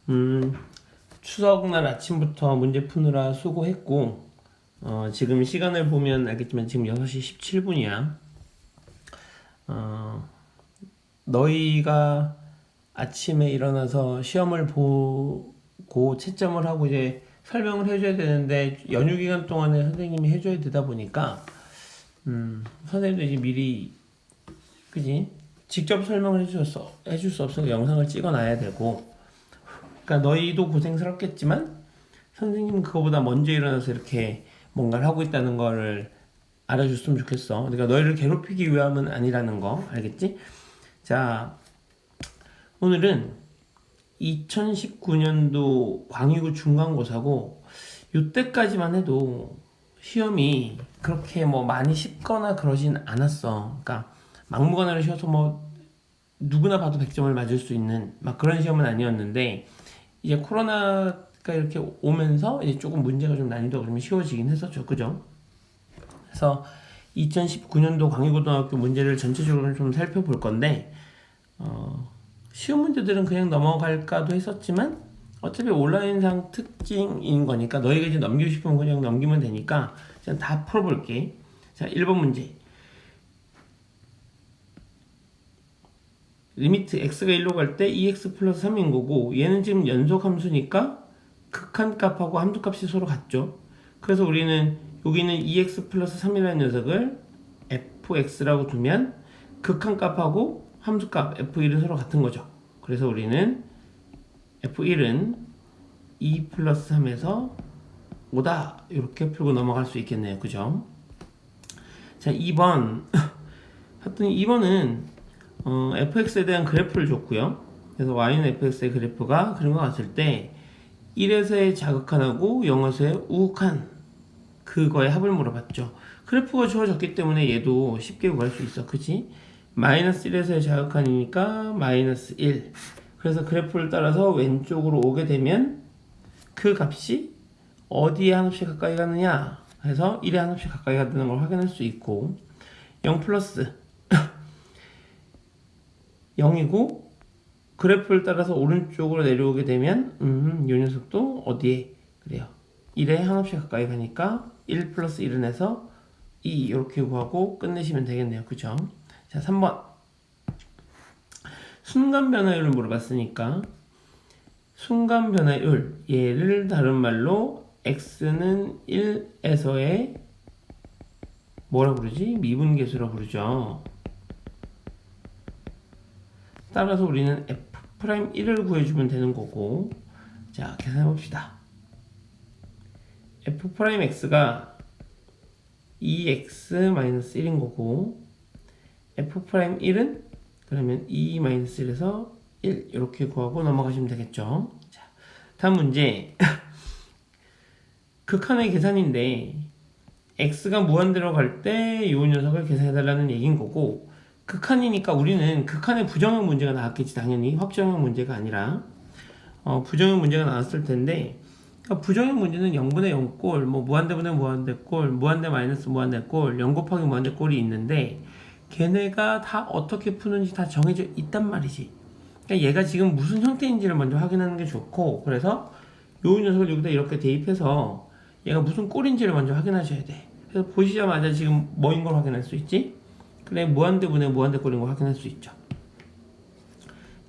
음, 추석날 아침부터 문제 푸느라 수고했고, 지금 시간을 보면 알겠지만 지금 6시 17분이야. 너희가 아침에 일어나서 시험을 보고 채점을 하고 이제 설명을 해줘야 되는데 연휴 기간 동안에 선생님이 해줘야 되다 보니까 선생님도 이제 미리 그지? 직접 설명을 해줄 수 없으니까 영상을 찍어놔야 되고, 그러니까 너희도 고생스럽겠지만 선생님은 그거보다 먼저 일어나서 이렇게 뭔가를 하고 있다는 거를 알아줬으면 좋겠어. 그러니까 너희를 괴롭히기 위함은 아니라는 거 알겠지? 자, 오늘은 2019년도 광희고 중간고사고 이때까지만 해도 시험이 그렇게 뭐 많이 쉽거나 그러진 않았어. 그러니까 막무가내로 쉬어서 뭐 누구나 봐도 100점을 맞을 수 있는 막 그런 시험은 아니었는데, 이제 코로나가 이렇게 오면서 이제 조금 문제가 좀 난이도가 좀 쉬워지긴 했었죠. 그죠? 그래서 2019년도 광희고등학교 문제를 전체적으로 좀 살펴볼 건데, 쉬운 문제들은 그냥 넘어갈까도 했었지만 어차피 온라인상 특징인 거니까 너희가 이제 넘기고 싶으면 그냥 넘기면 되니까 그냥 다 풀어볼게. 자, 1번 문제. 리미트 x가 1로 갈 때 2x 플러스 3인 거고, 얘는 지금 연속 함수니까 극한값하고 함수값이 서로 같죠. 그래서 우리는 여기는 2x 플러스 3이라는 녀석을 fx라고 두면 극한값하고 함수값 f1은 서로 같은 거죠. 그래서 우리는 f1은 2 플러스 3에서 5다 이렇게 풀고 넘어갈 수 있겠네요. 그죠? 자, 2번 하여튼 2번은 fx에 대한 그래프를 줬고요. 그래서 y는 fx의 그래프가 그런 거 같을 때 1에서의 자극한하고 0에서의 우극한 그거의 합을 물어봤죠. 그래프가 주어졌기 때문에 얘도 쉽게 구할 수 있어. 그치? 마이너스 1에서의 자극한이니까 마이너스 1. 그래서 그래프를 따라서 왼쪽으로 오게 되면 그 값이 어디에 한없이 가까이 가느냐 해서 1에 한없이 가까이 가는 걸 확인할 수 있고, 0 플러스 0이고 그래프를 따라서 오른쪽으로 내려오게 되면 이 녀석도 어디에 그래요. 1에 한없이 가까이 가니까 1 플러스 1은 해서 2 이렇게 구하고 끝내시면 되겠네요. 그죠? 자, 3번 순간 변화율을 물어봤으니까 순간 변화율 얘를 다른 말로 x는 1에서의 뭐라 부르지? 미분계수라 부르죠. 따라서 우리는 f'1을 구해주면 되는 거고, 자, 계산해 봅시다. f'x가 2x-1인 거고, f'1은 그러면 2-1에서 1 이렇게 구하고 넘어가시면 되겠죠. 자, 다음 문제. 극한의 계산인데 x가 무한대로 갈 때 이 녀석을 계산해달라는 얘기인 거고, 극한이니까 우리는 극한의 부정형 문제가 나왔겠지. 당연히 확정형 문제가 아니라 부정형 문제가 나왔을 텐데, 그러니까 부정형 문제는 0분의 0꼴, 뭐 무한대분의 무한대꼴, 무한대 마이너스 무한대꼴, 0 곱하기 무한대꼴이 있는데 걔네가 다 어떻게 푸는지 다 정해져 있단 말이지. 그러니까 얘가 지금 무슨 형태인지를 먼저 확인하는 게 좋고, 그래서 요 녀석을 여기다 이렇게 대입해서 얘가 무슨 꼴인지를 먼저 확인하셔야 돼. 그래서 보시자마자 지금 뭐인 걸 확인할 수 있지? 그래, 무한대분의 무한대꼴인 걸 확인할 수 있죠.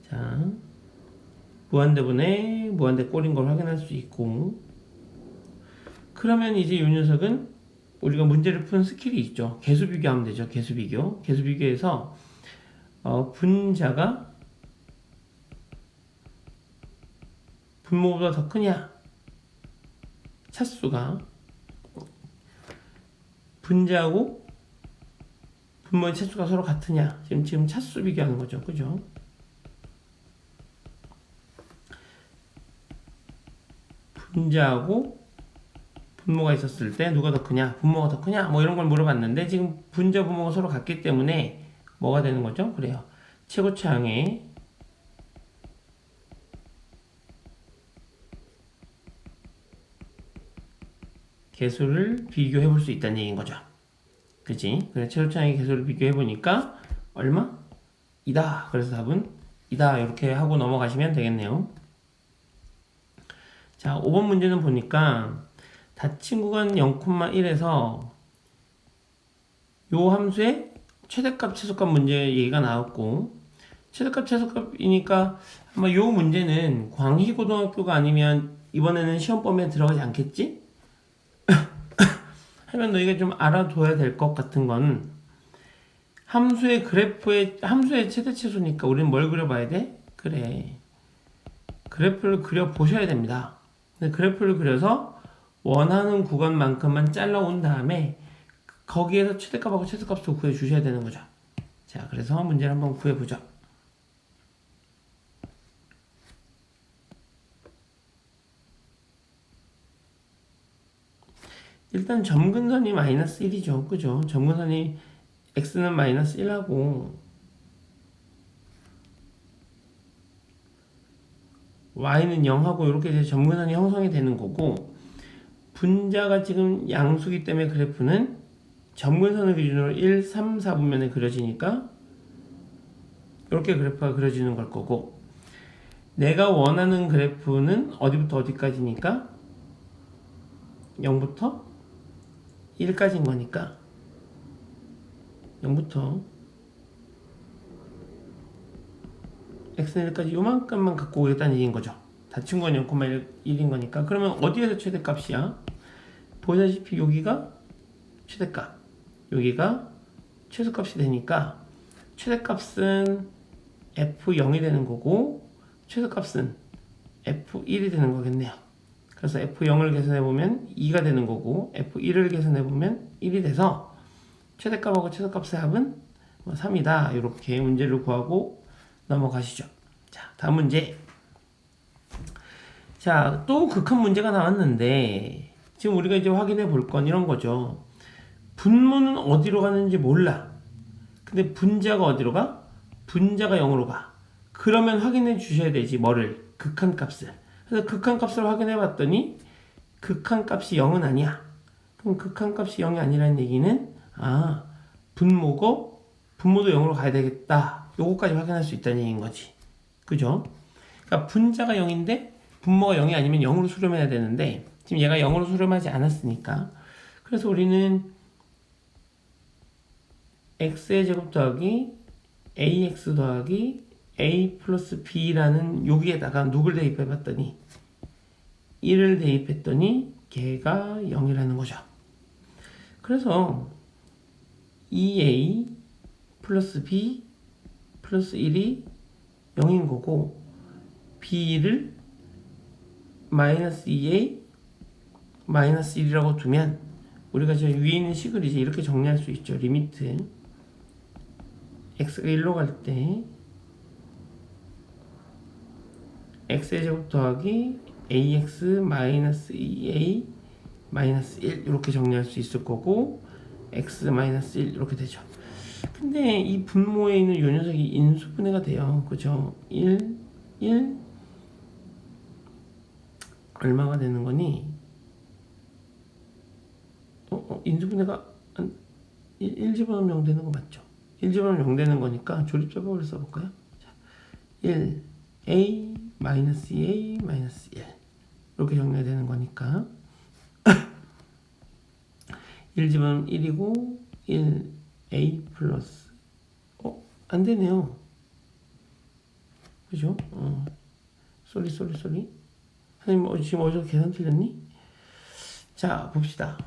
자, 무한대분의 무한대꼴인 걸 확인할 수 있고, 그러면 이제 이 녀석은 우리가 문제를 푼 스킬이 있죠. 개수 비교하면 되죠. 개수 비교. 개수 비교해서 분자가 분모보다 더 크냐, 차수가 분자하고 분모의 차수가 서로 같으냐, 지금 차수 비교하는 거죠. 그죠? 분자하고 분모가 있었을 때 누가 더 크냐, 분모가 더 크냐, 뭐 이런 걸 물어봤는데 지금 분자 분모가 서로 같기 때문에 뭐가 되는 거죠? 그래요. 최고차항의 개수를 비교해 볼 수 있다는 얘기인 거죠. 그치? 그래서 최고차항의 개수를 비교해 보니까 얼마? 2다. 그래서 답은 2다. 이렇게 하고 넘어가시면 되겠네요. 자, 5번 문제는 보니까 닫힌 구간 0,1에서 요 함수의 최대값, 최소값 문제 얘기가 나왔고, 최대값, 최소값이니까 아마 요 문제는 광희고등학교가 아니면 이번에는 시험 범위에 들어가지 않겠지? 하면 너희가 좀 알아둬야 될 것 같은 건 함수의 그래프의 함수의 최대 최소니까 우리는 뭘 그려봐야 돼? 그래, 그래프를 그려 보셔야 됩니다. 근데 그래프를 그려서 원하는 구간만큼만 잘라온 다음에 거기에서 최대값하고 최소값도 구해 주셔야 되는 거죠. 자, 그래서 문제를 한번 구해보죠. 일단 점근선이 마이너스 1이죠. 그죠? 점근선이 x는 마이너스 1하고 y는 0하고 이렇게 이제 점근선이 형성이 되는 거고, 분자가 지금 양수기 때문에 그래프는 점근선을 기준으로 1, 3, 4분면에 그려지니까 이렇게 그래프가 그려지는 걸 거고, 내가 원하는 그래프는 어디부터 어디까지니까 0부터 1까지인 거니까 0부터 x는 1까지 요만큼만 갖고 오겠다는 얘기인 거죠. 닫힌 건 0,1인 거니까. 그러면 어디에서 최대값이야? 보다시피 여기가 최대값, 여기가 최소값이 되니까 최대값은 f0이 되는 거고 최소값은 f1이 되는 거겠네요. 그래서 f0을 계산해보면 2가 되는 거고 f1을 계산해보면 1이 돼서 최대값하고 최소값의 합은 3이다. 이렇게 문제를 구하고 넘어가시죠. 자, 다음 문제. 자, 또 극한 문제가 나왔는데 지금 우리가 이제 확인해 볼 건 이런 거죠. 분모는 어디로 가는지 몰라. 근데 분자가 어디로 가? 분자가 0으로 가. 그러면 확인해 주셔야 되지. 뭐를? 극한값을. 그래서 극한값을 확인해 봤더니 극한값이 0은 아니야. 그럼 극한값이 0이 아니라는 얘기는 분모도 0으로 가야 되겠다. 요거까지 확인할 수 있다는 얘기인 거지. 그죠? 그러니까 분자가 0인데 분모가 0이 아니면 0으로 수렴해야 되는데 지금 얘가 0으로 수렴하지 않았으니까, 그래서 우리는 x의 제곱 더하기 ax 더하기 a 플러스 b라는 여기에다가 누굴 대입해 봤더니 1을 대입했더니 걔가 0이라는 거죠. 그래서 2a 플러스 b 플러스 1이 0인 거고 b를 마이너스 2a 마이너스 1이라고 두면 우리가 저 위에 있는 식을 이제 이렇게 정리할 수 있죠. 리미트 x가 1로 갈 때 x의 제곱 더하기 ax 마이너스 2a 마이너스 1 이렇게 정리할 수 있을 거고 x 마이너스 1 이렇게 되죠. 근데 이 분모에 있는 요 녀석이 인수분해가 돼요. 그죠? 1 얼마가 되는 거니? 인수분해가 1 집어넣으면 0 되는 거 맞죠? 1 집어넣으면 0 되는 거니까 조립제법을 써볼까요? 자, 1 a 마이너스 2a 마이너스 1 이렇게 정리가 되는 거니까 1 집어넣으면 1이고 1 a 플러스 안 되네요. 그죠? 쏘리 선생님 지금 어디서 계산 틀렸니? 자, 봅시다.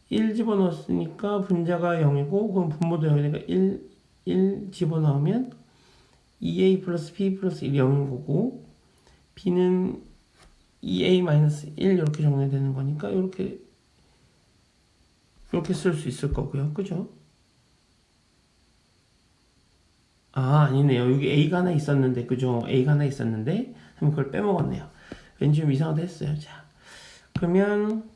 1 집어넣었으니까 분자가 0이고 그럼 분모도 0이니까 1 집어넣으면 2a 플러스 b 플러스 1이 0인 거고 b는 2a 마이너스 1 이렇게 정리되는 거니까 이렇게 쓸 수 있을 거고요. 그죠? 아니네요. 여기 a가 하나 있었는데, 그죠? a가 하나 있었는데 그럼 그걸 빼먹었네요. 왠지 좀 이상하다 했어요. 자, 그러면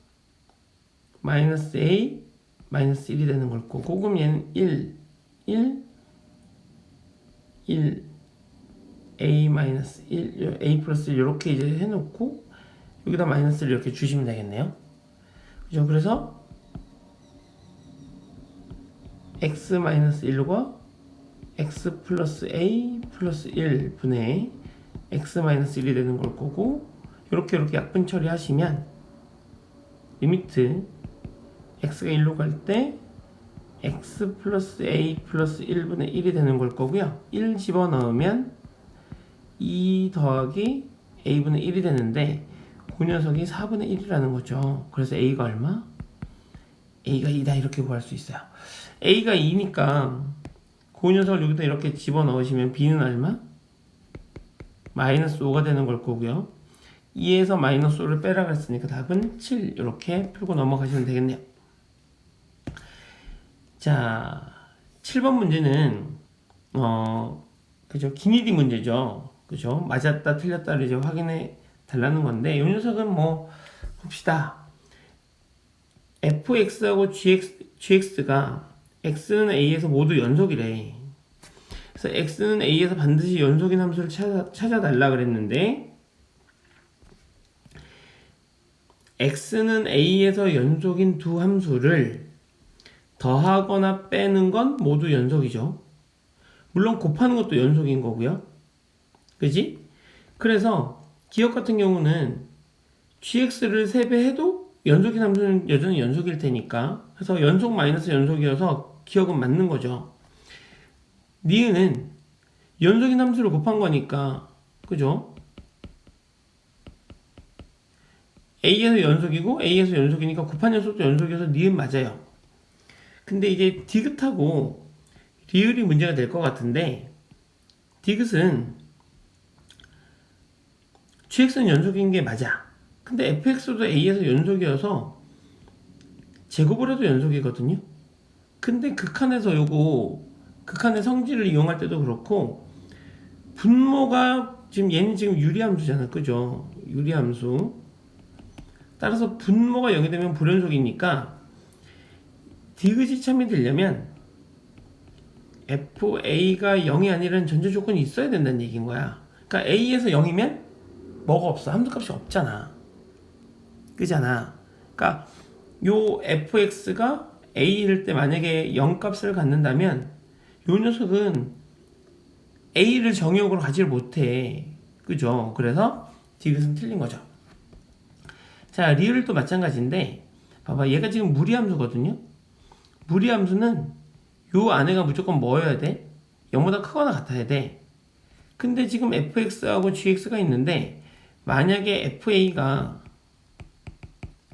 마이너스 a 마이너스 1이 되는 걸 거고 그럼 얘는 1 a 마이너스 1 a 플러스 1 이렇게 이제 해놓고 여기다 마이너스를 이렇게 주시면 되겠네요. 그죠? 그래서 x 마이너스 1과 x 플러스 a 플러스 1 분의 x-1이 되는 걸 거고, 이렇게 약분 처리하시면 리미트 x가 1로 갈 때 x 플러스 a 플러스 1분의 1이 되는 걸 거고요. 1 집어넣으면 2 더하기 a분의 1이 되는데 그 녀석이 4분의 1이라는 거죠. 그래서 a가 얼마? a가 2다 이렇게 구할 수 있어요. a가 2니까 그 녀석을 여기다 이렇게 집어넣으시면 b는 얼마? 마이너스 5가 되는 걸 거고요. 2에서 마이너스 5를 빼라 그랬으니까 답은 7 이렇게 풀고 넘어가시면 되겠네요. 자, 7번 문제는 그죠? 기니디 문제죠. 그죠? 맞았다 틀렸다를 이제 확인해 달라는 건데 이 녀석은 뭐 봅시다. fx하고 gx가 x는 a에서 모두 연속이래. 그래서 x는 a에서 반드시 연속인 함수를 찾아달라 그랬는데 x는 a에서 연속인 두 함수를 더하거나 빼는 건 모두 연속이죠. 물론 곱하는 것도 연속인 거고요. 그지? 그래서 기억 같은 경우는 gx를 3배 해도 연속인 함수는 여전히 연속일 테니까 그래서 연속 마이너스 연속이어서 기억은 맞는 거죠. 니은은 연속인 함수를 곱한 거니까 그죠? a에서 연속이고 a에서 연속이니까 곱한 녀석도 연속이어서 니은 맞아요. 근데 이제 디귿하고 리을이 문제가 될 것 같은데 디귿은 gx는 연속인 게 맞아. 근데 fx도 a에서 연속이어서 제곱을 해도 연속이거든요. 근데 극한에서 극한의 성질을 이용할 때도 그렇고 분모가 얘는 지금 유리함수잖아. 그죠? 유리함수. 따라서 분모가 0이 되면 불연속이니까 디귿이 참이 되려면 fa가 0이 아니라는 전제 조건이 있어야 된다는 얘기인 거야. 그러니까 a에서 0이면 뭐가 없어? 함수값이 없잖아. 그잖아. 그러니까 요 fx가 a일 때 만약에 0값을 갖는다면 요 녀석은 a를 정의역으로 가지를 못해. 그죠? 그래서 디귿은 틀린 거죠. 자, 리을도 마찬가지인데 봐봐. 얘가 지금 무리함수거든요. 무리함수는 요 안에가 무조건 뭐여야 돼? 0보다 크거나 같아야 돼. 근데 지금 fx하고 gx가 있는데 만약에 fa가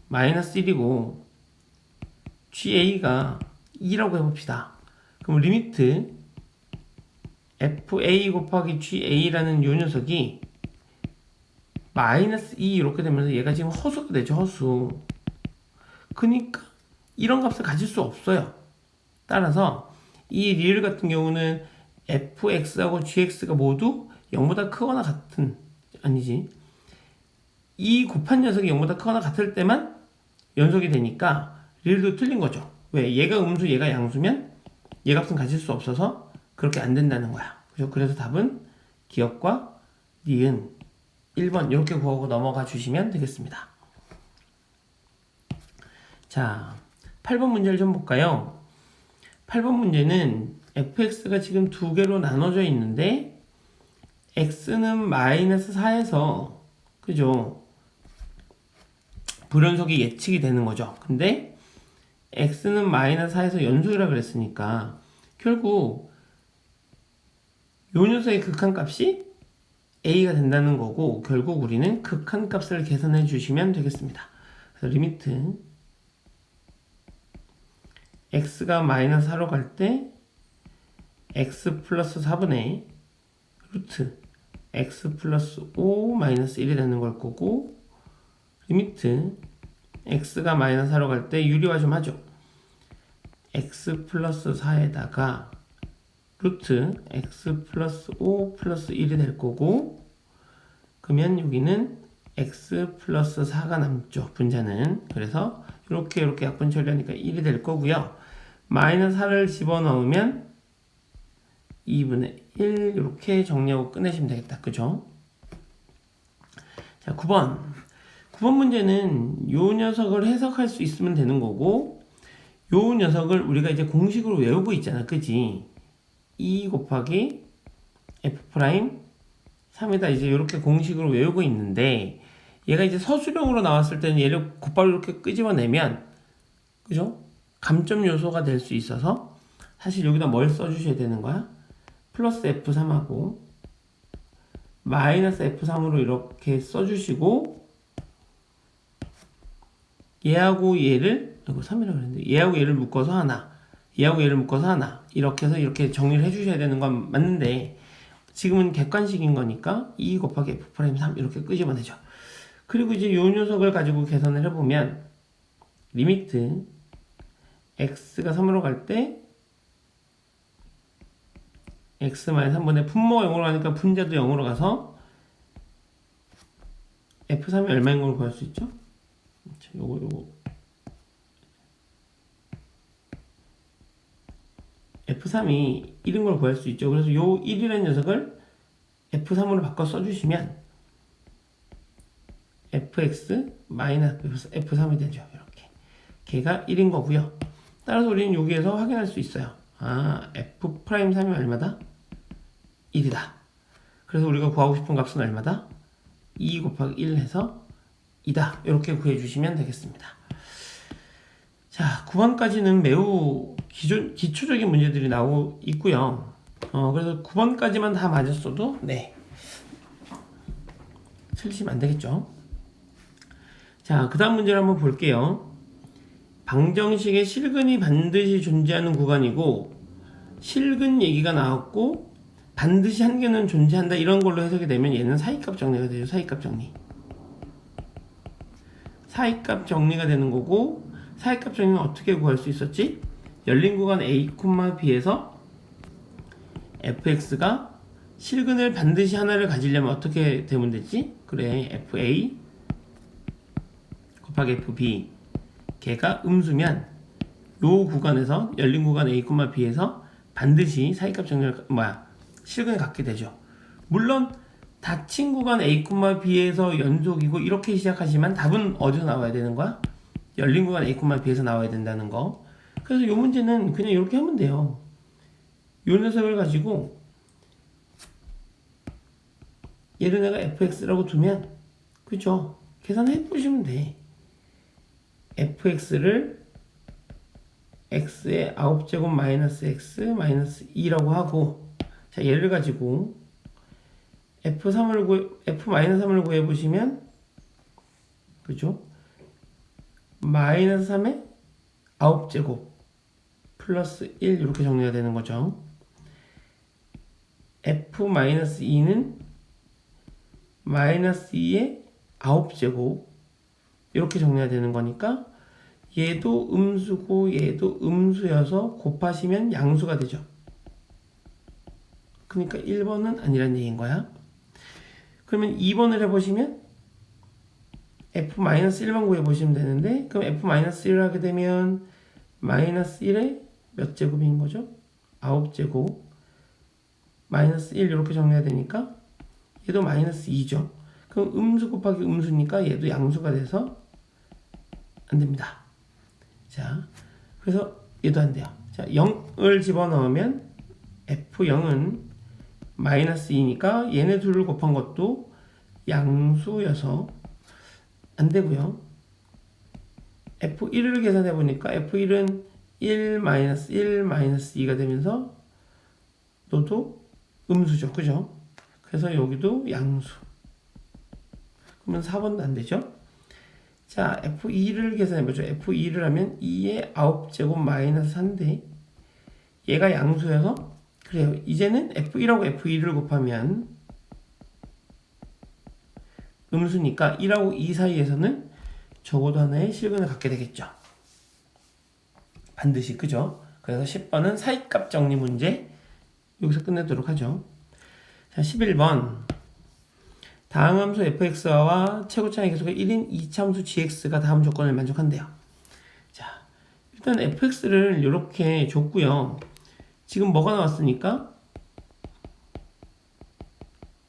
마이너스 1이고 ga가 2라고 해봅시다. 그럼 리미트 fa 곱하기 ga라는 요 녀석이 마이너스 2 이렇게 되면서 얘가 지금 허수가 되죠. 허수. 그러니까 이런 값을 가질 수 없어요. 따라서 이 리을 같은 경우는 fx하고 gx가 모두 0보다 크거나 같은 아니지 이 곱한 녀석이 0보다 크거나 같을 때만 연속이 되니까 리을도 틀린 거죠. 왜? 얘가 음수 얘가 양수면 얘 값은 가질 수 없어서 그렇게 안 된다는 거야. 그죠? 그래서 답은 기억과 니은 1번 이렇게 구하고 넘어가 주시면 되겠습니다. 자, 8번 문제를 좀 볼까요? 8번 문제는 fx가 지금 두 개로 나눠져 있는데 x는 마이너스 4에서 그죠? 불연속이 예측이 되는 거죠. 근데 x는 마이너스 4에서 연속이라 그랬으니까 결국 요 녀석의 극한값이 a가 된다는 거고 결국 우리는 극한값을 계산해 주시면 되겠습니다. 그래서 리미트 x가 마이너스 4로 갈 때 x 플러스 4분의 루트 x 플러스 5 마이너스 1이 되는 걸 거고 리미트 x가 마이너스 4로 갈 때 유리화 좀 하죠. x 플러스 4에다가 루트 x 플러스 5 플러스 1이 될 거고 그러면 여기는 x 플러스 4가 남죠. 분자는. 그래서 이렇게 약분 처리하니까 1이 될 거고요. 마이너스 4를 집어넣으면 2분의 1 이렇게 정리하고 끝내시면 되겠다. 그죠? 자, 9번 문제는 요 녀석을 해석할 수 있으면 되는 거고 요 녀석을 우리가 이제 공식으로 외우고 있잖아. 그지? 2 곱하기 f 프라임 3이다 이제 이렇게 공식으로 외우고 있는데 얘가 이제 서술형으로 나왔을 때는 얘를 곧바로 이렇게 끄집어내면 그죠? 감점 요소가 될 수 있어서 사실 여기다 뭘 써주셔야 되는 거야? 플러스 F3하고 마이너스 F3으로 이렇게 써주시고 얘하고 얘를 이거 3이라고 그랬는데 얘하고 얘를 묶어서 하나 얘하고 얘를 묶어서 하나 이렇게 해서 이렇게 정리를 해주셔야 되는 건 맞는데 지금은 객관식인 거니까 2 곱하기 F'3 이렇게 끄집어내죠. 그리고 이제 요 녀석을 가지고 계산을 해보면 리미트 x가 3으로 갈 때 x-3분의 분모가 0으로 가니까 분자도 0으로 가서 f3이 얼마인 걸 구할 수 있죠? 요거 F3이 1인 걸 구할 수 있죠. 그래서 요 1이라는 녀석을 F3으로 바꿔 써주시면 fx 마이너스 F3이 되죠. 이렇게. 걔가 1인 거고요. 따라서 우리는 여기에서 확인할 수 있어요. 아, F'3이 얼마다? 1이다. 그래서 우리가 구하고 싶은 값은 얼마다? 2 곱하기 1 해서 2다. 이렇게 구해주시면 되겠습니다. 자, 9번까지는 매우 기초적인 문제들이 나오고 있고요. 그래서 9번까지만 다 맞았어도 네 틀리시면 안 되겠죠. 자, 그 다음 문제를 한번 볼게요. 방정식에 실근이 반드시 존재하는 구간이고 실근 얘기가 나왔고 반드시 한 개는 존재한다 이런 걸로 해석이 되면 얘는 사이값 정리가 되죠. 사이값 정리. 사이값 정리가 되는 거고 사이값 정리는 어떻게 구할 수 있었지? 열린 구간 A, B에서 fx가 실근을 반드시 하나를 가지려면 어떻게 되면 되지? 그래, fa 곱하기 fb 걔가 음수면 요 구간에서 열린 구간 A, B에서 반드시 사이값 정리를 실근을 갖게 되죠. 물론 닫힌 구간 A, B에서 연속이고 이렇게 시작하지만 답은 어디서 나와야 되는 거야? 열린 구간 A, B에서 나와야 된다는 거. 그래서 이 문제는 그냥 이렇게 하면 돼요. 요 녀석을 가지고 얘를 내가 fx라고 두면 그죠? 계산해 보시면 돼. fx를 x의 9제곱 마이너스 x 마이너스 2라고 하고 자 얘를 가지고 f-3을 구해보시면 그죠? 마이너스 3의 9제곱 플러스 1 이렇게 정리가 되는 거죠. f-2는 마이너스 2의 9제곱 이렇게 정리가 되는 거니까 얘도 음수고 얘도 음수여서 곱하시면 양수가 되죠. 그러니까 1번은 아니란 얘기인 거야. 그러면 2번을 해보시면 f-1만 구해보시면 되는데 그럼 f-1을 하게 되면 마이너스 1의 몇 제곱인 거죠? 9제곱 마이너스 1 이렇게 정리가 되니까 얘도 마이너스 2죠. 그럼 음수 곱하기 음수니까 얘도 양수가 돼서 안 됩니다. 자, 그래서 얘도 안 돼요. 자, 0을 집어넣으면 f0은 마이너스 2니까 얘네 둘을 곱한 것도 양수여서 안 되고요. f1을 계산해 보니까 f1은 1 마이너스 1 마이너스 2가 되면서 너도 음수죠. 그죠? 그래서 여기도 양수. 그러면 4번도 안 되죠? 자, f2를 계산해보죠. f2를 하면 2의 9제곱 마이너스 4인데 얘가 양수여서 그래요. 이제는 f1하고 f2를 곱하면 음수니까 1하고 2 사이에서는 적어도 하나의 실근을 갖게 되겠죠. 반드시 그죠? 그래서 10번은 사이값 정리 문제 여기서 끝내도록 하죠. 자, 11번 다음 함수 fx와 최고차의 계수가 1인 2차함수 gx가 다음 조건을 만족한대요. 자, 일단 fx를 이렇게 줬고요. 지금 뭐가 나왔으니까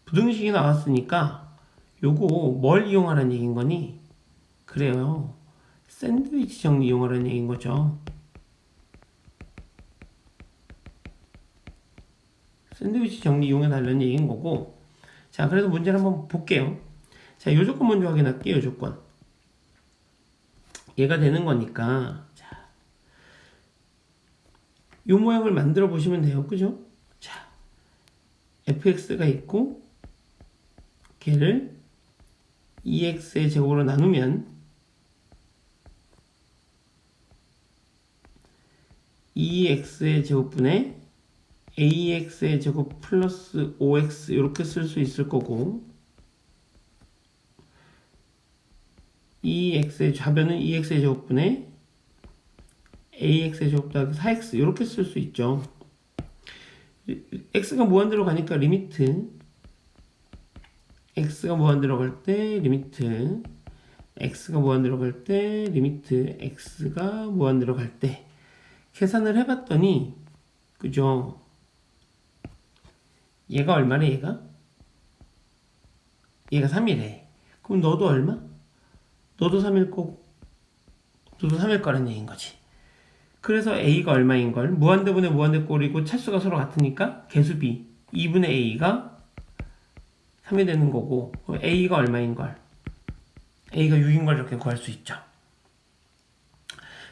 부등식이 나왔으니까 요거 뭘 이용하라는 얘기인 거니? 그래요. 샌드위치 정리 이용하라는 얘기인 거죠. 샌드위치 정리 이용해 달라는 얘기인 거고 자, 그래서 문제를 한번 볼게요. 자, 요 조건 먼저 확인할게요. 요 조건. 얘가 되는 거니까. 자, 요 모양을 만들어 보시면 돼요. 그죠? 자, fx가 있고, 걔를 2x의 제곱으로 나누면 2x의 제곱분의 ax의 제곱 플러스 5x 이렇게 쓸 수 있을 거고 2x의 좌변은 2x의 제곱분의 ax의 제곱 더하기 4x 이렇게 쓸 수 있죠. x가 무한대로 가니까 리미트 x가 무한대로 갈 때 리미트 x가 무한대로 갈 때 리미트 x가 무한대로 갈 때 계산을 해봤더니 그죠? 얘가 얼마래 얘가? 얘가 3이래. 그럼 너도 얼마? 너도 3일 거고 너도 3일 거라는 얘기인 거지. 그래서 a가 얼마인 걸? 무한대분의 무한대꼴이고 차수가 서로 같으니까 개수비 2분의 a가 3이 되는 거고 그럼 a가 얼마인 걸? a가 6인 걸 이렇게 구할 수 있죠.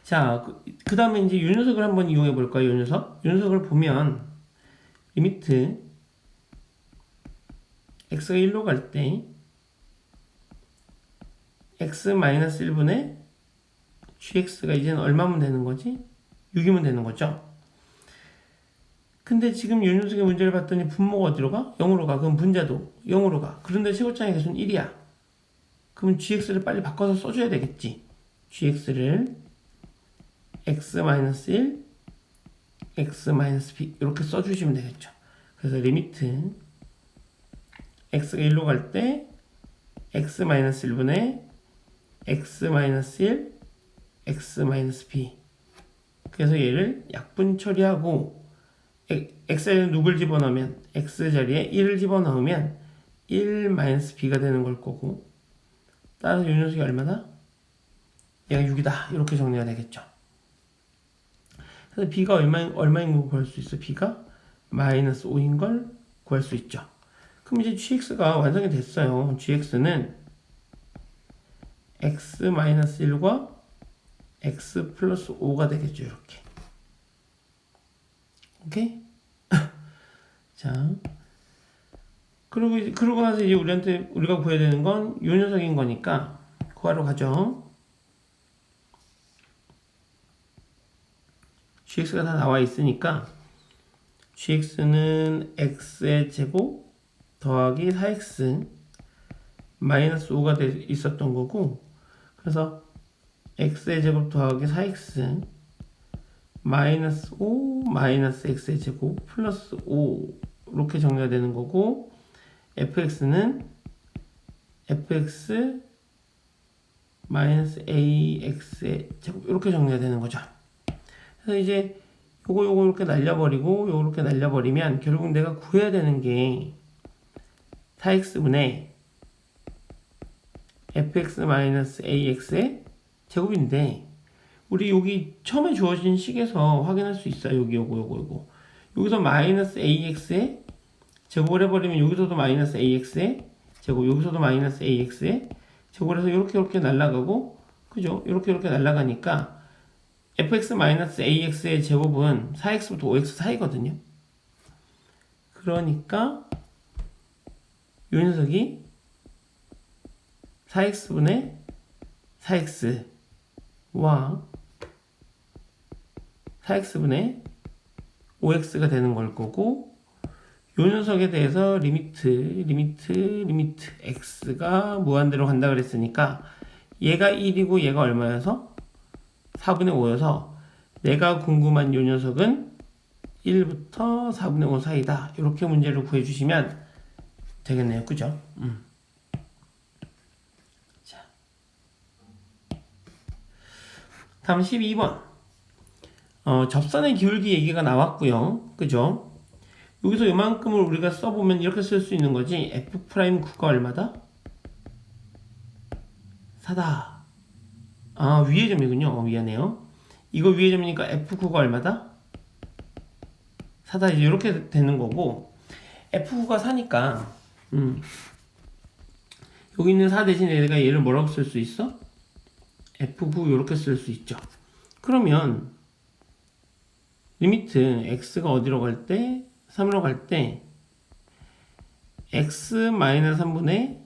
자, 그 다음에 이제 요 녀석을 한번 이용해 볼까요? 요 녀석? 요 녀석을 보면 리미트 x가 1로 갈 때 x-1분의 gx가 이제는 얼마면 되는 거지? 6이면 되는 거죠. 근데 지금 요 녀석의 문제를 봤더니 분모가 어디로 가? 0으로 가. 그럼 분자도 0으로 가. 그런데 최고점의 개수는 1이야. 그럼 gx를 빨리 바꿔서 써줘야 되겠지. gx를 x-1, x-b 이렇게 써주시면 되겠죠. 그래서 리미트 x가 1로 갈 때 x-1분의 x-1, x-b 그래서 얘를 약분 처리하고 x에는 누굴 집어넣으면 x 자리에 1을 집어넣으면 1-b가 되는 걸 거고 따라서 이 녀석이 얼마다? 얘가 6이다 이렇게 정리가 되겠죠. 그래서 b가 얼마인 걸 구할 수 있어? b가 마이너스 5인 걸 구할 수 있죠. 그럼 이제 gx가 완성이 됐어요. gx는 x-1과 x 플러스 5가 되겠죠. 이렇게. 오케이? 자. 그러고 나서 이제 우리가 구해야 되는 건 요 녀석인 거니까 구하러 가죠. gx가 다 나와 있으니까 gx는 x의 제곱 더하기 4x 마이너스 5가 있었던 거고 그래서 x의 제곱 더하기 4x 마이너스 5 마이너스 x의 제곱 플러스 5 이렇게 정리가 되는 거고 fx는 fx 마이너스 ax의 제곱 이렇게 정리가 되는 거죠. 그래서 이제 요거 이렇게 날려버리고 요거 이렇게 날려버리면 결국 내가 구해야 되는 게 4x분의 fx-ax의 제곱인데 우리 여기 처음에 주어진 식에서 확인할 수 있어요. 요거 여기서 마이너스 ax의 제곱을 해버리면 여기서도 마이너스 ax의 제곱 여기서도 마이너스 ax의 제곱을 해서 이렇게 날아가고 그죠? 이렇게 날아가니까 fx-ax의 제곱은 4x부터 5x 사이거든요. 그러니까 이 녀석이 4x분의 4x와 4x분의 5x가 되는 걸 거고 이 녀석에 대해서 리미트 x가 무한대로 간다 그랬으니까 얘가 1이고 얘가 얼마여서 4분의 5여서 내가 궁금한 이 녀석은 1부터 4분의 5 사이다. 이렇게 문제를 구해주시면 되겠네요. 그죠? 자. 다음 12번. 접선의 기울기 얘기가 나왔고요. 그죠? 여기서 이만큼을 우리가 써보면 이렇게 쓸 수 있는 거지. F'9가 얼마다? 4다. 아, 위의 점이군요. 미안해요. 이거 위의 점이니까 F9가 얼마다? 4다. 이제 이렇게 되는 거고 F9가 4니까 여기 있는 4 대신에 내가 얘를 뭐라고 쓸 수 있어? F9 이렇게 쓸 수 있죠. 그러면 리미트 x가 어디로 갈 때? 3으로 갈 때 x-3분의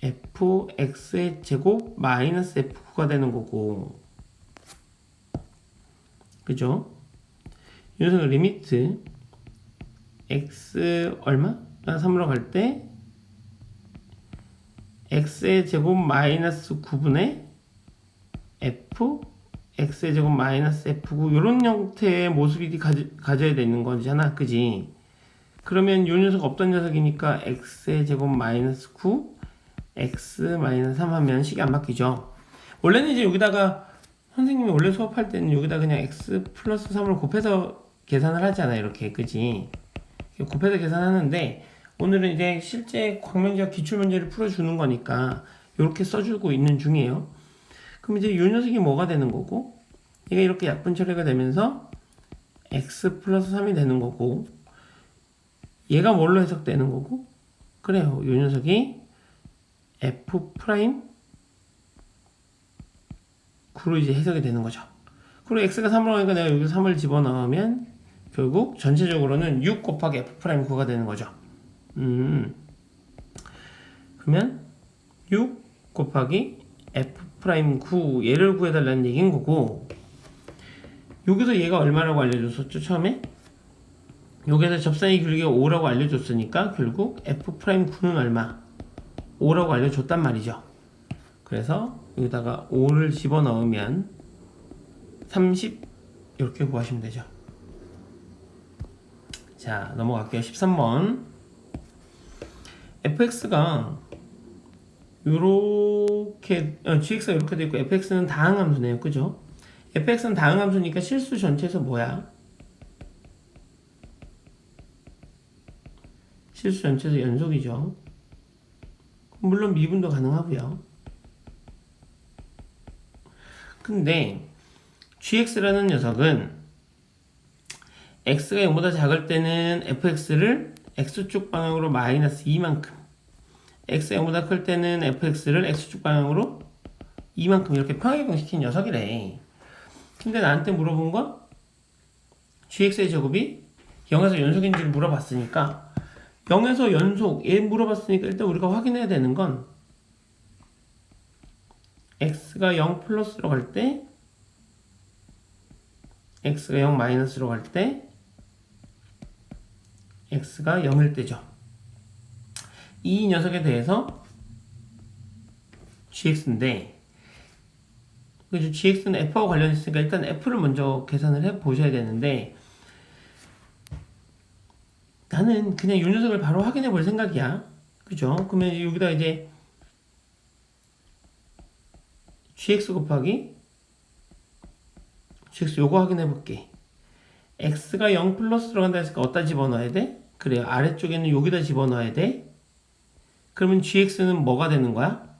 fx의 제곱 마이너스 f9가 되는 거고, 그죠? 이 녀석은 리미트 x 얼마? 3으로 갈 때 x의 제곱 마이너스 9분의 f x의 제곱 마이너스 f9 이런 형태의 모습이 가져야 되는 거잖아, 그지? 그러면 이 녀석 없던 녀석이니까 x의 제곱 마이너스 9 x 마이너스 3 하면 식이 안 바뀌죠. 원래는 이제 여기다가 선생님이 원래 수업할 때는 여기다 그냥 x 플러스 3을 곱해서 계산을 하잖아, 이렇게, 그지? 곱해서 계산하는데 오늘은 이제 실제 광명제와 기출문제를 풀어주는 거니까 이렇게 써주고 있는 중이에요. 그럼 이제 이 녀석이 뭐가 되는 거고, 얘가 이렇게 약분 처리가 되면서 x 플러스 3이 되는 거고, 얘가 뭘로 해석되는 거고, 그래요, 이 녀석이 f 프라임 9로 이제 해석이 되는 거죠. 그리고 x가 3으로 하니까 내가 여기 3을 집어넣으면 결국 전체적으로는 6 곱하기 f 프라임 9가 되는 거죠. 그러면 6 곱하기 f 프라임 9 얘를 구해달라는 얘기인 거고, 여기서 얘가 얼마라고 알려줬었죠, 처음에? 여기서 접선의 길이가 5라고 알려줬으니까 결국 f 프라임 9는 얼마? 5라고 알려줬단 말이죠. 그래서 여기다가 5를 집어넣으면 30 이렇게 구하시면 되죠. 자, 넘어갈게요. 13번. fx가 요렇게 gx가 이렇게 되어 있고 fx는 다항함수네요, 그죠? fx는 다항함수니까 실수 전체에서 뭐야? 실수 전체에서 연속이죠. 물론 미분도 가능하고요. 근데 gx라는 녀석은 x가 0보다 작을 때는 fx를 x축 방향으로 마이너스 2만큼, x가 0보다 클 때는 fx를 x축 방향으로 2만큼 이렇게 평행이동시킨 녀석이래. 근데 나한테 물어본 건 gx의 제곱이 0에서 연속인지를 물어봤으니까, 0에서 연속 얘 물어봤으니까 일단 우리가 확인해야 되는 건 x가 0 플러스로 갈 때, x가 0 마이너스로 갈 때, x가 0일 때죠. 이 녀석에 대해서 gx인데, 그죠? gx는 f하고 관련있으니까 일단 f를 먼저 계산을 해 보셔야 되는데, 나는 그냥 이 녀석을 바로 확인해 볼 생각이야. 그죠? 그러면 여기다 이제 gx 곱하기 gx 요거 확인해 볼게. x가 0 플러스로 간다 했으니까 어디다 집어넣어야 돼? 그래요, 아래쪽에는 여기다 집어넣어야 돼. 그러면 gx는 뭐가 되는 거야?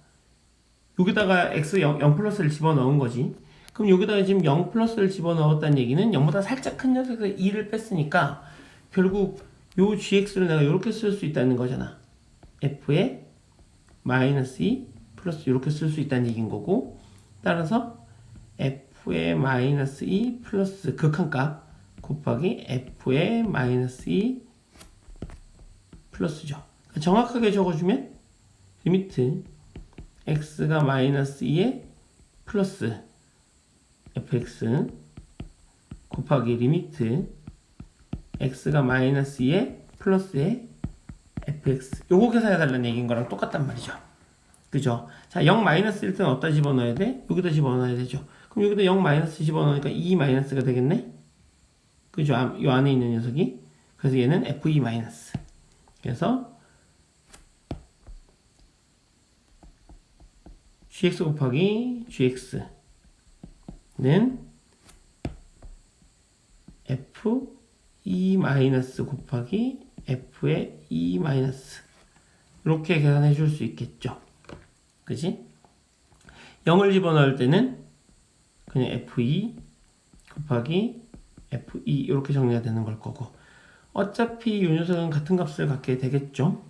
여기다가 x 0 플러스를 집어넣은 거지. 그럼 여기다가 지금 0 플러스를 집어넣었다는 얘기는 0보다 살짝 큰 녀석에서 2를 뺐으니까 결국 요 gx를 내가 이렇게 쓸 수 있다는 거잖아. f에 마이너스 2 플러스 이렇게 쓸 수 있다는 얘기인 거고, 따라서 f의 마이너스 2 플러스 극한값 곱하기 f의 마이너스 2 플러스죠. 정확하게 적어주면 리미트 x가 마이너스 2에 플러스 fx 곱하기 리미트 x가 마이너스 2에 플러스에 fx, 요거 계산해달라는 얘기인 거랑 똑같단 말이죠. 그죠? 자, 0 마이너스일 때는 어디다 집어넣어야 돼? 여기다 집어넣어야 되죠. 그럼 여기다 0 마이너스 집어넣으니까 2 마이너스가 되겠네? 그죠? 요 안에 있는 녀석이. 그래서 얘는 f2 마이너스. 그래서 gx 곱하기 gx는 f2 마이너스 곱하기 f의 2 마이너스, 이렇게 계산해 줄 수 있겠죠. 그지? 0을 집어넣을 때는 그냥 f2 곱하기 f2 이렇게 정리가 되는 걸 거고, 어차피 이 녀석은 같은 값을 갖게 되겠죠.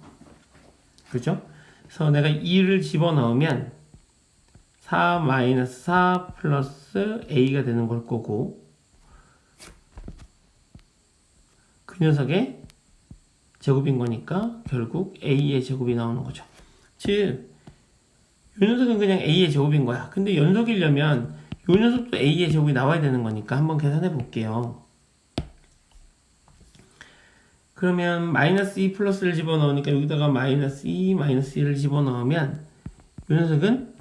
그죠? 그래서 내가 2를 집어넣으면 4 마이너스 4 플러스 a가 되는 걸 거고, 그 녀석의 제곱인 거니까 결국 a의 제곱이 나오는 거죠. 즉, 이 녀석은 그냥 a의 제곱인 거야. 근데 연속이려면 이 녀석도 a의 제곱이 나와야 되는 거니까 한번 계산해 볼게요. 그러면 마이너스 2 플러스를 집어넣으니까 여기다가 마이너스 2, 마이너스 1을 집어넣으면 이 녀석은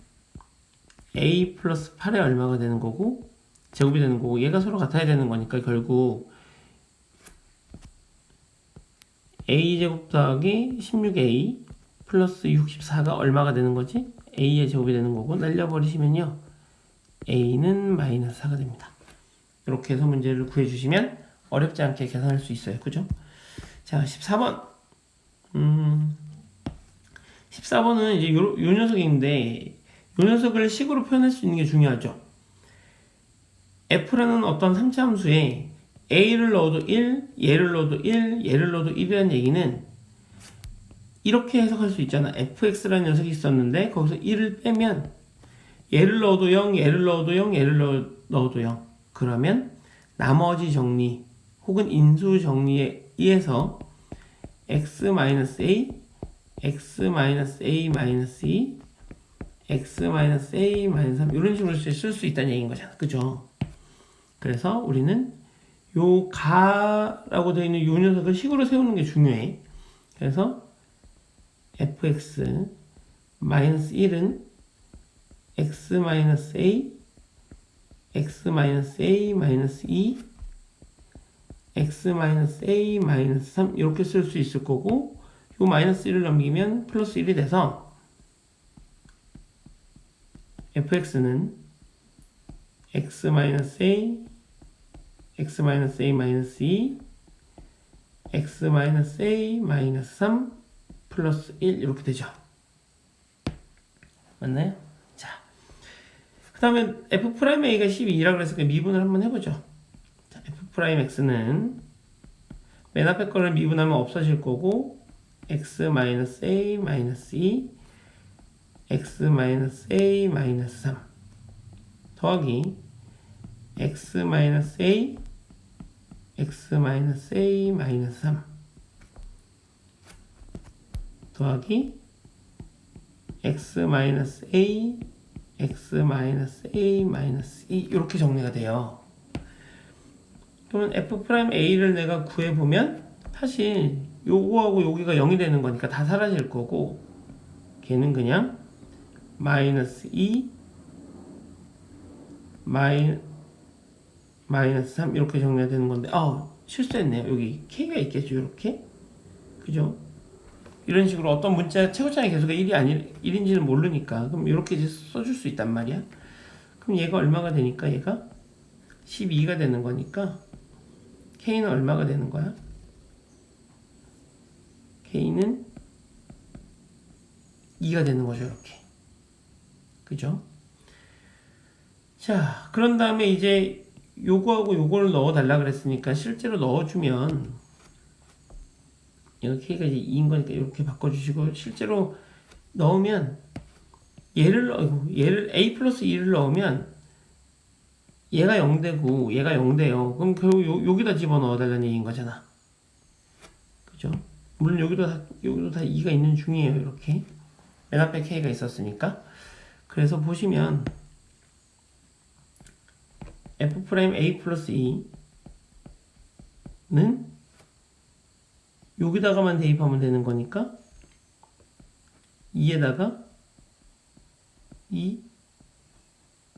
a 플러스 8에 얼마가 되는 거고 제곱이 되는 거고 얘가 서로 같아야 되는 거니까 결국 a제곱 더하기 16a 플러스 64가 얼마가 되는 거지? a의 제곱이 되는 거고 날려버리시면요 a는 마이너스 4가 됩니다. 이렇게 해서 문제를 구해주시면 어렵지 않게 계산할 수 있어요. 그죠? 자, 14번. 14번은 이제 요 녀석인데, 요 녀석을 식으로 표현할 수 있는 게 중요하죠. f라는 어떤 3차 함수에 a를 넣어도 1, 얘를 넣어도 1, 얘를 넣어도 1이라는 얘기는 이렇게 해석할 수 있잖아. fx라는 녀석이 있었는데, 거기서 1을 빼면 얘를 넣어도 0, 얘를 넣어도 0, 얘를 넣어도 0. 그러면 나머지 정리 혹은 인수 정리에 의해서 x-a, x-a-2, x-a-3 이런 식으로 쓸 수 있다는 얘기인 거잖아. 그죠? 그래서 우리는 요 가라고 되어 있는 요 녀석을 식으로 세우는 게 중요해. 그래서 fx-1은 x-a, x-a-2, x-a-3 이렇게 쓸 수 있을 거고 요 마이너스 1을 넘기면 플러스 1이 돼서 fx는 x-a, x-a-2, x-a-3 플러스 1 이렇게 되죠. 맞나요? 자, 그 다음에 f'a가 12라고 그랬으니까 미분을 한번 해보죠. 자, f'x는 맨 앞에 거를 미분하면 없어질 거고 x-a-2, x-a-3 더하기 x-a, x-a-3 더하기 x-a, x-a-2 이렇게 정리가 돼요. 그러면 f'a를 내가 구해보면 사실 요거하고 여기가 0이 되는 거니까 다 사라질 거고 걔는 그냥 마이너스 2 마이너스 3 이렇게 정리가 되는 건데 실수했네요. 여기 k가 있겠죠. 이렇게 그죠? 이런 식으로 어떤 문자 최고차의 개수가 1인지는 모르니까 그럼 이렇게 이제 써줄 수 있단 말이야. 그럼 얘가 얼마가 되니까 얘가 12가 되는 거니까 k는 얼마가 되는 거야? k는 2가 되는 거죠. 이렇게 그죠? 자, 그런 다음에 이제 요거하고 요거를 넣어달라 그랬으니까 실제로 넣어주면 여기 k가 이제 2인 거니까 이렇게 바꿔주시고 실제로 넣으면 얘를 a 플러스 2를 넣으면 얘가 0되고 얘가 0돼요. 그럼 결국 여기다 집어넣어 달라는 얘기인 거잖아. 그죠? 물론 여기도 다 2가 있는 중이에요. 이렇게 맨 앞에 k가 있었으니까. 그래서 보시면 f'a 플러스 2는 여기다가만 대입하면 되는 거니까 2에다가 2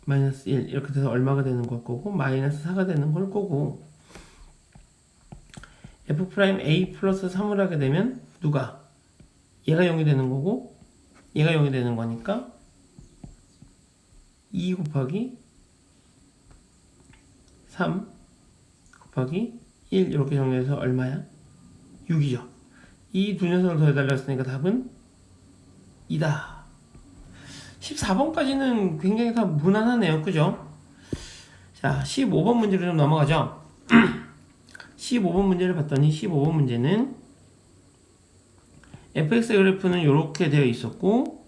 마이너스 1 이렇게 돼서 얼마가 되는 걸 거고 마이너스 4가 되는 걸 거고 f'a 플러스 3을 하게 되면 누가? 얘가 0이 되는 거고 얘가 0이 되는 거니까 2 곱하기 3 곱하기 1 이렇게 정리해서 얼마야? 6이죠. 이 두 녀석을 더해달라 했으니까 답은 2다. 14번까지는 굉장히 다 무난하네요. 그죠? 자, 15번 문제로 좀 넘어가죠. 15번 문제를 봤더니 15번 문제는 fx의 그래프는 이렇게 되어 있었고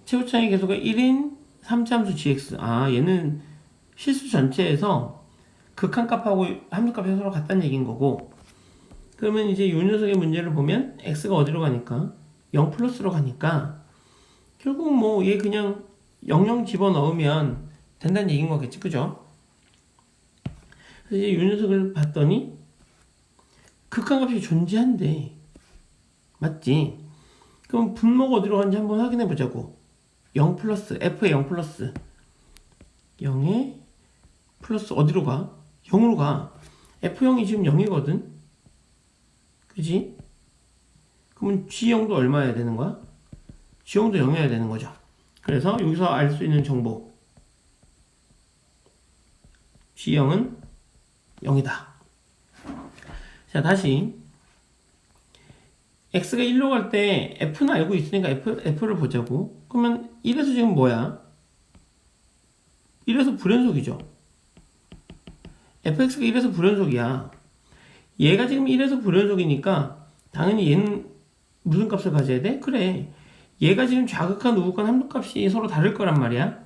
최고차의 계수가 1인 3차함수 gx. 얘는 실수 전체에서 극한값하고 함수값이 서로 같다는 얘기인 거고, 그러면 이제 이 녀석의 문제를 보면 x가 어디로 가니까 0 플러스로 가니까 결국 뭐 얘 그냥 00 집어넣으면 된다는 얘기인 거겠지, 그죠? 그래서 이제 이 녀석을 봤더니 극한값이 존재한대. 맞지? 그럼 분모가 어디로 가는지 한번 확인해 보자고. 0 플러스, f의 0 플러스 0에 플러스 어디로 가? 0으로 가. f0이 지금 0이거든? 그지? 그러면 g0도 얼마여야 되는 거야? g0도 0이어야 되는 거죠. 그래서 여기서 알 수 있는 정보, g0은 0이다. 자, 다시 x가 1로 갈 때 f는 알고 있으니까 f를 보자고. 그러면 1에서 지금 뭐야? 1에서 불연속이죠. fx가 1에서 불연속이야. 얘가 지금 1에서 불연속이니까 당연히 얘는 무슨 값을 가져야 돼? 그래, 얘가 지금 좌극한 우극한 함수값이 서로 다를 거란 말이야.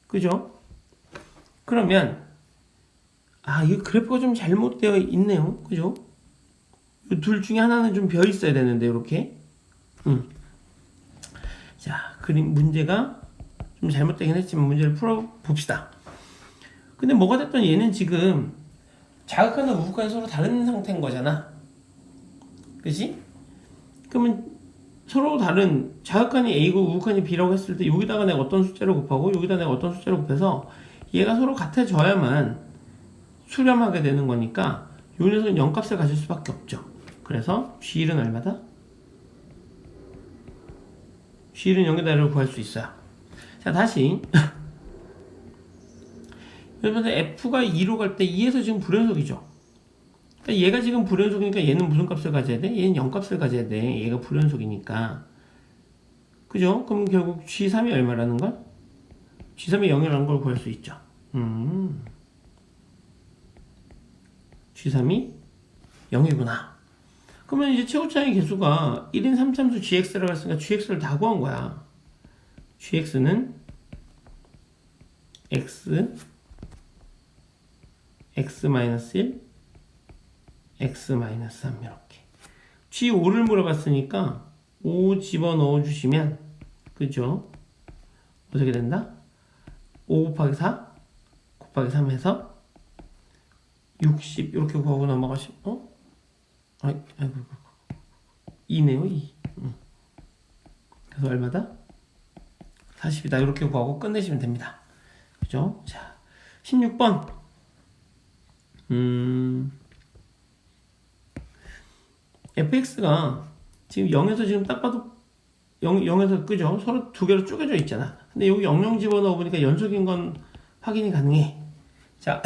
그죠? 그러면 이 그래프가 좀 잘못되어 있네요. 그죠? 이 둘 중에 하나는 좀 비어 있어야 되는데 이렇게. 자, 그림 문제가 좀 잘못되긴 했지만 문제를 풀어 봅시다. 근데 뭐가 됐든 얘는 지금 자극하는 우극한이 서로 다른 상태인 거잖아. 그치? 그러면 서로 다른 자극한이 A고 우극한이 B라고 했을 때 여기다가 내가 어떤 숫자를 곱하고 여기다 내가 어떤 숫자를 곱해서 얘가 서로 같아져야만 수렴하게 되는 거니까 요 녀석은 0값을 가질 수밖에 없죠. 그래서 G1은 얼마다? G1은 0이다를 구할 수 있어요. 자, 다시 여러분들 F가 2로 갈 때 2에서 지금 불연속이죠. 그러니까 얘가 지금 불연속이니까 얘는 무슨 값을 가져야 돼? 얘는 0값을 가져야 돼. 얘가 불연속이니까. 그죠? 그럼 결국 G3이 얼마라는 걸? G3이 0이라는 걸 구할 수 있죠. G3이 0이구나. 그러면 이제 최고차의 개수가 1인 3참수 gx라고 했으니까 gx를 다 구한 거야. gx는 x, x-1, x-3 이렇게. g5를 물어봤으니까 5 집어넣어 주시면, 그죠? 어떻게 된다? 5 곱하기 4 곱하기 3 해서 60 이렇게 구하고 넘어가시. 아이고 2네요 2. 그래서 얼마다? 40이다. 이렇게 구하고 끝내시면 됩니다. 그죠? 자, 16번. fx가 지금 0에서 지금 딱 봐도 0에서 그죠? 서로 두 개로 쪼개져 있잖아. 근데 여기 00 집어넣어 보니까 연속인 건 확인이 가능해. 자,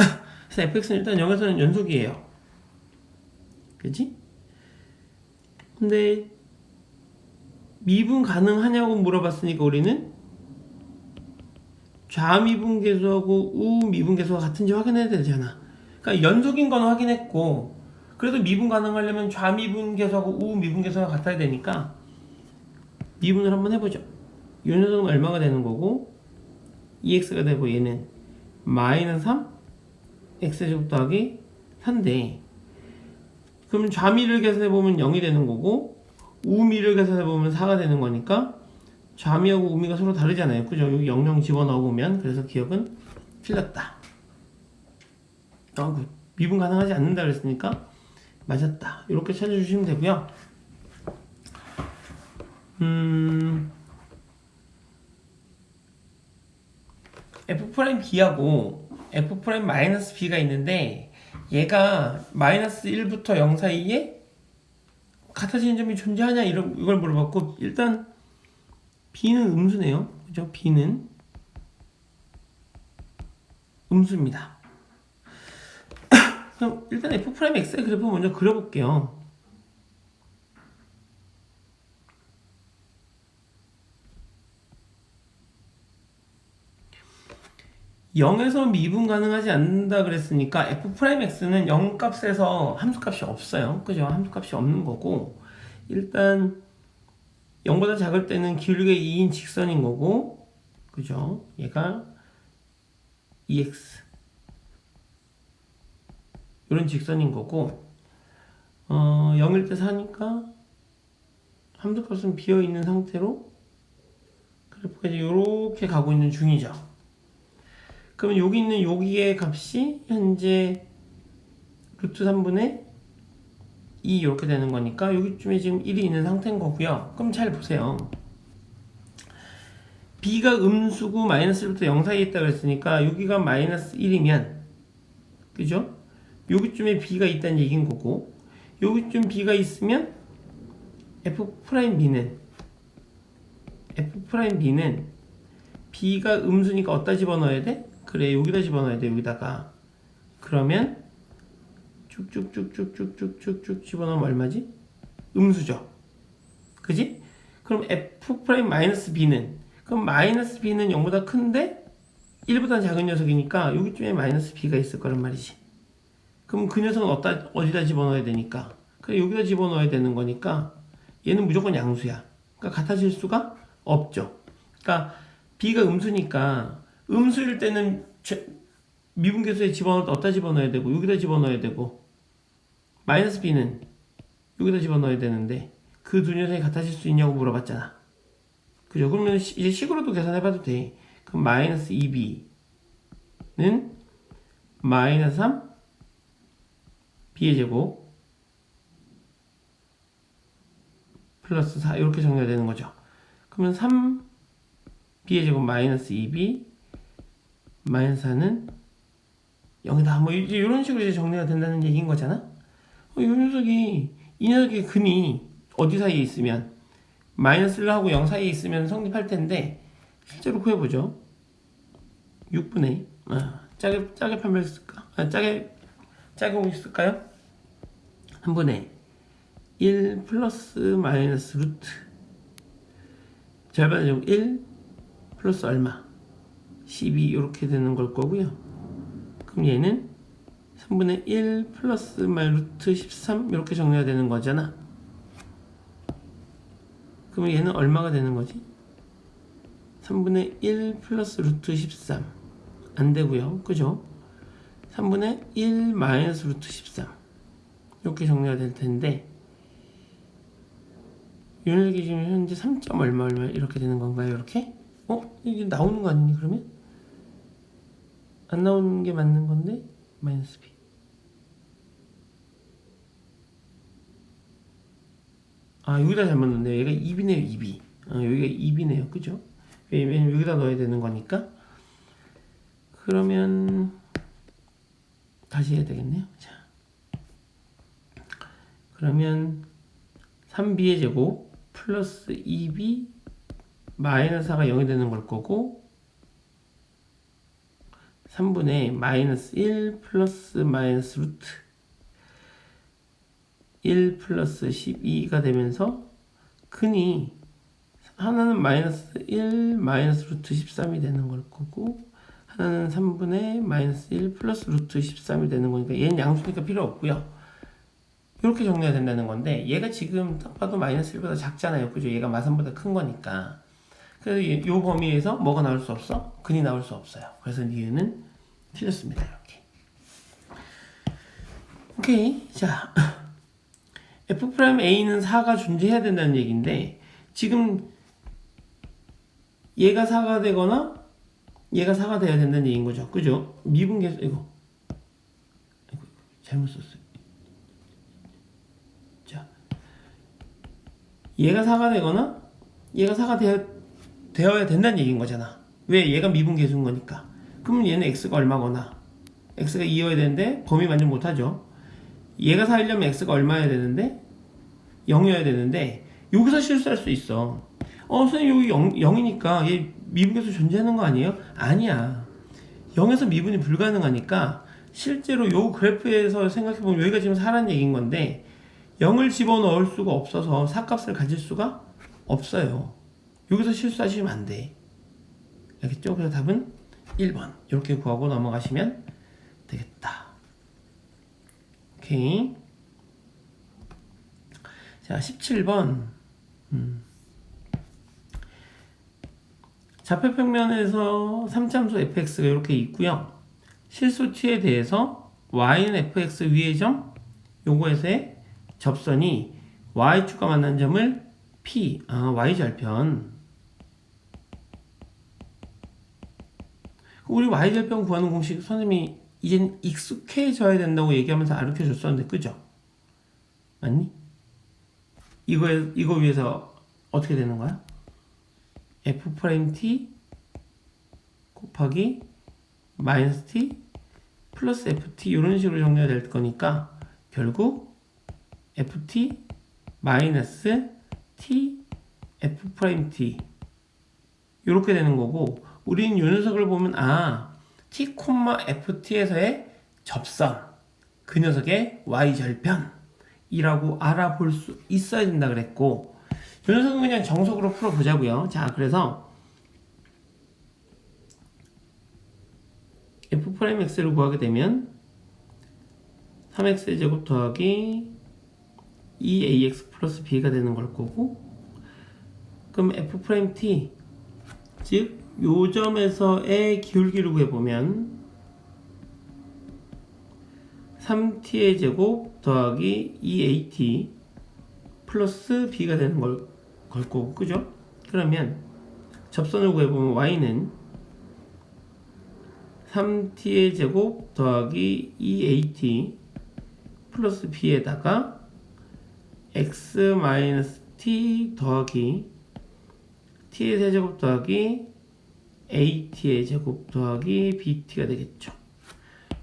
그래서 fx는 일단 0에서는 연속이에요. 그치? 근데 미분 가능하냐고 물어봤으니까 우리는 좌미분계수하고 우미분계수가 같은지 확인해야 되잖아. 그러니까 연속인 건 확인했고, 그래도 미분 가능하려면 좌미분계수하고 우미분계수가 같아야 되니까 미분을 한번 해보죠. 이 녀석은 얼마가 되는 거고 2x가 되고 얘는 마이너스 3 x제곱 더하기 4인데, 그럼 좌미를 계산해보면 0이 되는 거고 우미를 계산해보면 4가 되는 거니까 좌미하고 우미가 서로 다르잖아요. 그죠? 여기 00 집어넣어보면. 그래서 기억은 틀렸다. 미분 가능하지 않는다 그랬으니까 맞았다. 이렇게 찾아주시면 되고요. F'B하고 F'B가 있는데 얘가 마이너스 1부터 0 사이에 같아지는 점이 존재하냐 이걸 물어봤고, 일단 B는 음수네요. 그죠? B는 음수입니다. 그럼 일단 F'X의 그래프 먼저 그려볼게요. (0에서) 미분 가능하지 않는다 그랬으니까 F'X는 0값에서 함수값이 없어요. 그죠? 함수값이 없는 거고, 일단 0보다 작을 때는 기울기가 2인 직선인 거고, 그죠? 얘가 EX 이런 직선인 거고, 0일 때 4니까 함수값은 비어있는 상태로 그래프가 이제 이렇게 가고 있는 중이죠. 그러면 여기 있는 여기의 값이 현재 루트 3분의 2 이렇게 되는 거니까 여기쯤에 지금 1이 있는 상태인 거고요. 그럼 잘 보세요. b가 음수고 마이너스 1부터 0 사이에 있다고 했으니까 여기가 마이너스 1이면, 그죠? 여기쯤에 b가 있다는 얘기인 거고, 여기쯤 b가 있으면 f'b는 b가 음수니까 어디다 집어넣어야 돼? 그래, 여기다 집어넣어야 돼. 여기다가. 그러면 쭉쭉쭉쭉쭉쭉쭉 집어넣으면 얼마지? 음수죠. 그지? 그럼 f'b는, 그럼 마이너스 b는 0보다 큰데 1보다 작은 녀석이니까 여기쯤에 마이너스 b가 있을 거란 말이지. 그럼 그 녀석은 어디다 집어넣어야 되니까? 그래, 여기다 집어넣어야 되는 거니까 얘는 무조건 양수야. 그러니까 같아질 수가 없죠. 그러니까 b가 음수니까, 음수일 때는 미분계수에 집어넣을 때 어디다 집어넣어야 되고, 여기다 집어넣어야 되고, 마이너스 b는 여기다 집어넣어야 되는데 그 두 녀석이 같아질 수 있냐고 물어봤잖아. 그죠? 그러면 이제 식으로도 계산해봐도 돼. 그럼 마이너스 2b는 마이너스 3 b의 제곱 플러스 4 이렇게 정리가 되는 거죠. 그러면 3 b의 제곱 마이너스 2b 마이너스 4는 0이다. 뭐 이런 식으로 이제 정리가 된다는 얘기인 거잖아. 이 녀석의 근이 어디 사이에 있으면, 마이너스 1하고 0 사이에 있으면 성립할 텐데, 실제로 구해보죠. 6분의 짜게 판별했을까? 짜게 오셨을까요? 3분의 1 플러스 마이너스 루트 절반의 제곱 1 플러스 얼마? 12 이렇게 되는 걸 거고요. 그럼 얘는 3분의 1 플러스 루트 13 이렇게 정리가 되는 거잖아. 그럼 얘는 얼마가 되는 거지? 3분의 1 플러스 루트 13 안 되고요. 그죠? 3분의 1 마이너스 루트 13 이렇게 정리가 될 텐데, 이 녀석이 지금 현재 3. 얼마 이렇게 되는 건가요? 이렇게? 이게 나오는 거 아니니 그러면? 안 나오는 게 맞는 건데 마이너스 b. 여기다 잘못 넣었네요. 얘가 2b네요. 2b. 여기가 2b네요. 그죠? 왜냐면 여기다 넣어야 되는 거니까. 그러면 다시 해야 되겠네요. 자, 그러면 3b의 제곱 플러스 2b 마이너스 4가 0이 되는 걸 거고, 3분의 마이너스 1 플러스 마이너스 루트 1 플러스 12가 되면서 근이 하나는 마이너스 1 마이너스 루트 13이 되는 걸 거고, 하나는 3분의 마이너스 1 플러스 루트 13이 되는 거니까 얘는 양수니까 필요 없고요. 이렇게 정리가 된다는 건데, 얘가 지금 딱 봐도 마이너스 1보다 작잖아요. 그죠? 얘가 마삼보다 큰 거니까. 그래서 이 범위에서 뭐가 나올 수 없어? 근이 나올 수 없어요. 그래서 니은은 틀렸습니다. 이렇게. 오케이. 자, f'A는 4가 존재해야 된다는 얘기인데, 지금 얘가 4가 되거나 얘가 4가 돼야 된다는 얘기인 거죠. 그죠? 미분계수, 이거 잘못 썼어요. 자, 얘가 4가 되거나 얘가 4가 되어야 된다는 얘기인 거잖아. 왜? 얘가 미분계수인 거니까. 그러면 얘는 x가 얼마거나 x가 2여야 되는데 범위 만족 못하죠. 얘가 4이려면 x가 얼마여야 되는데 0이어야 되는데, 여기서 실수할 수 있어. 선생님 여기 0이니까 얘 미분계수 존재하는 거 아니에요? 아니야. 0에서 미분이 불가능하니까 실제로 요 그래프에서 생각해보면 여기가 지금 4라는 얘기인 건데, 0을 집어넣을 수가 없어서 4값을 가질 수가 없어요. 여기서 실수하시면 안 돼. 알겠죠? 그래서 답은 1번 이렇게 구하고 넘어가시면 되겠다. 오케이. 자, 17번. 좌표평면에서 3참수 fx가 이렇게 있고요. 실수 t에 대해서 y는 fx 위의 점, 요거에서의 접선이 y축과 만난 점을 p, y절편. 우리 y절편 구하는 공식 선생님이 이젠 익숙해져야 된다고 얘기하면서 가르쳐 줬었는데, 그죠? 맞니? 이거 위해서 어떻게 되는 거야? f't 곱하기 마이너스 t 플러스 ft 이런 식으로 정리가 될 거니까 결국 ft 마이너스 t f't 이렇게 되는 거고, 우리는 이 녀석을 보면 t, ft에서의 접선, 그 녀석의 y절편이라고 알아볼 수 있어야 된다 그랬고, 이 녀석은 그냥 정석으로 풀어보자고요. 자, 그래서 f'x를 구하게 되면 3x제곱 더하기 2ax 플러스 b가 되는 걸 거고, 그럼 f't, 즉 요 점에서의 기울기를 구해보면 3t의 제곱 더하기 2at 플러스 b가 되는 걸 거고, 그죠? 그러면 접선을 구해보면 y는 3t의 제곱 더하기 2at 플러스 b에다가 x-t 더하기 t의 세제곱 더하기 at의 제곱 더하기 bt가 되겠죠.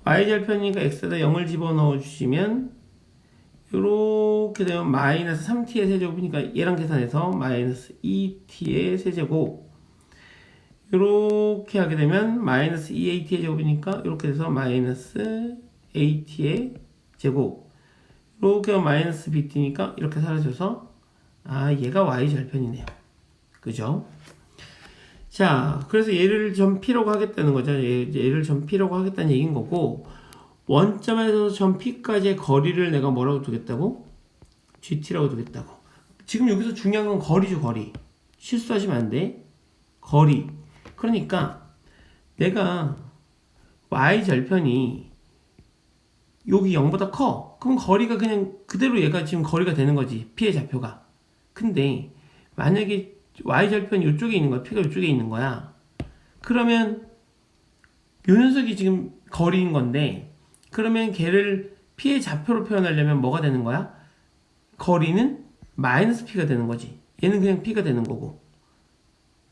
y절편이니까 x에다 0을 집어넣어 주시면 이렇게 되면 마이너스 3t의 세제곱이니까 얘랑 계산해서 마이너스 2t의 세제곱, 이렇게 하게 되면 마이너스 2at의 제곱이니까 이렇게 돼서 마이너스 at의 제곱, 이렇게 하면 마이너스 bt니까 이렇게 사라져서 얘가 y절편이네요. 그죠? 자, 그래서 얘를 점 P라고 하겠다는 거죠. 얘를 점 P라고 하겠다는 얘기인 거고, 원점에서 점 P까지의 거리를 내가 뭐라고 두겠다고? GT라고 두겠다고. 지금 여기서 중요한 건 거리죠, 거리. 실수하시면 안 돼. 거리. 그러니까 내가 Y절편이 여기 0보다 커. 그럼 거리가 그냥 그대로 얘가 지금 거리가 되는 거지. P의 좌표가. 근데 만약에 y절편 이쪽에 있는 거야. p가 이쪽에 있는 거야. 그러면 요 녀석이 지금 거리인 건데, 그러면 걔를 p의 좌표로 표현하려면 뭐가 되는 거야? 거리는 마이너스 p가 되는 거지. 얘는 그냥 p가 되는 거고.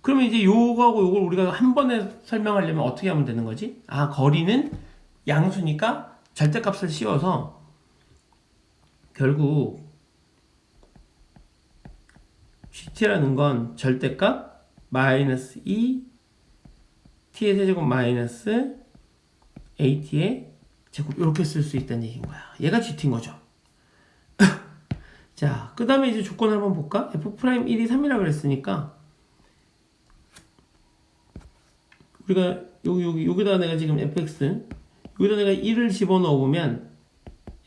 그러면 이제 요거하고 요걸 우리가 한 번에 설명하려면 어떻게 하면 되는 거지? 거리는 양수니까 절대값을 씌워서 결국 GT라는 건 절대값 마이너스 2 t의 세제곱 마이너스 at의 제곱, 이렇게 쓸 수 있다는 얘기인 거야. 얘가 GT인 거죠. 자, 그 다음에 이제 조건을 한번 볼까? f'1이 3이라 그랬으니까 우리가 여기다 내가 지금 fx 여기다 내가 1을 집어넣어 보면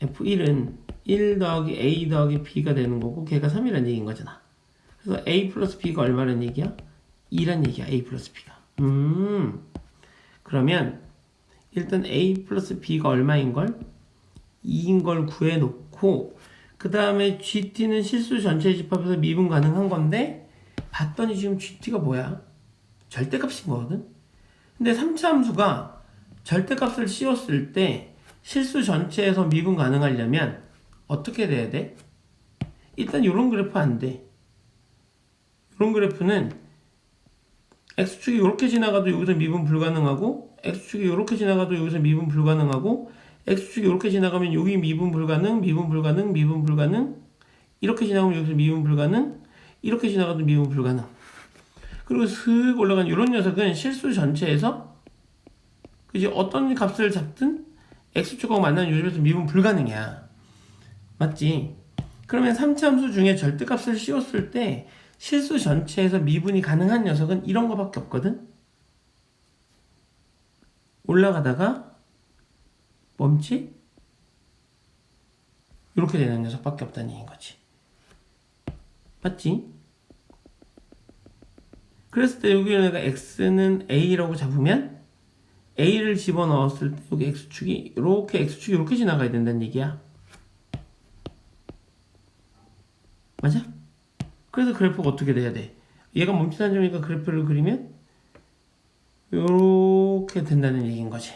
f1은 1 더하기 a 더하기 b가 되는 거고, 걔가 3이라는 얘기인 거잖아. 그래서 a 플러스 b가 얼마란 얘기야? 2란 얘기야. a 플러스 b가. 그러면 일단 a 플러스 b가 얼마인걸? 2인 걸 구해놓고, 그 다음에 gt는 실수 전체 집합해서 미분 가능한 건데, 봤더니 지금 gt가 뭐야? 절대값인 거거든? 근데 3차 함수가 절대값을 씌웠을 때 실수 전체에서 미분 가능하려면 어떻게 돼야 돼? 일단 이런 그래프 안 돼. 이런 그래프는 x축이 이렇게 지나가도 여기서 미분 불가능하고, x축이 이렇게 지나가도 여기서 미분 불가능하고, x축이 이렇게 지나가면 여기 미분 불가능, 미분 불가능, 미분 불가능, 이렇게 지나가면 여기서 미분 불가능, 이렇게 지나가도 미분 불가능. 그리고 슥 올라간 이런 녀석은 실수 전체에서 그지, 어떤 값을 잡든 x축하고 만나는 요즘에서 미분 불가능이야. 맞지? 그러면 3차 함수 중에 절대값을 씌웠을 때 실수 전체에서 미분이 가능한 녀석은 이런 거밖에 없거든? 올라가다가 멈칫? 이렇게 되는 녀석밖에 없다는 얘기인 거지. 맞지? 그랬을 때 여기 내가 x는 a라고 잡으면 a를 집어넣었을 때 여기 x축이 이렇게 지나가야 된다는 얘기야. 맞아? 그래서 그래프가 어떻게 돼야 돼? 얘가 멈칫한 점이니까 그래프를 그리면 이렇게 된다는 얘기인 거지.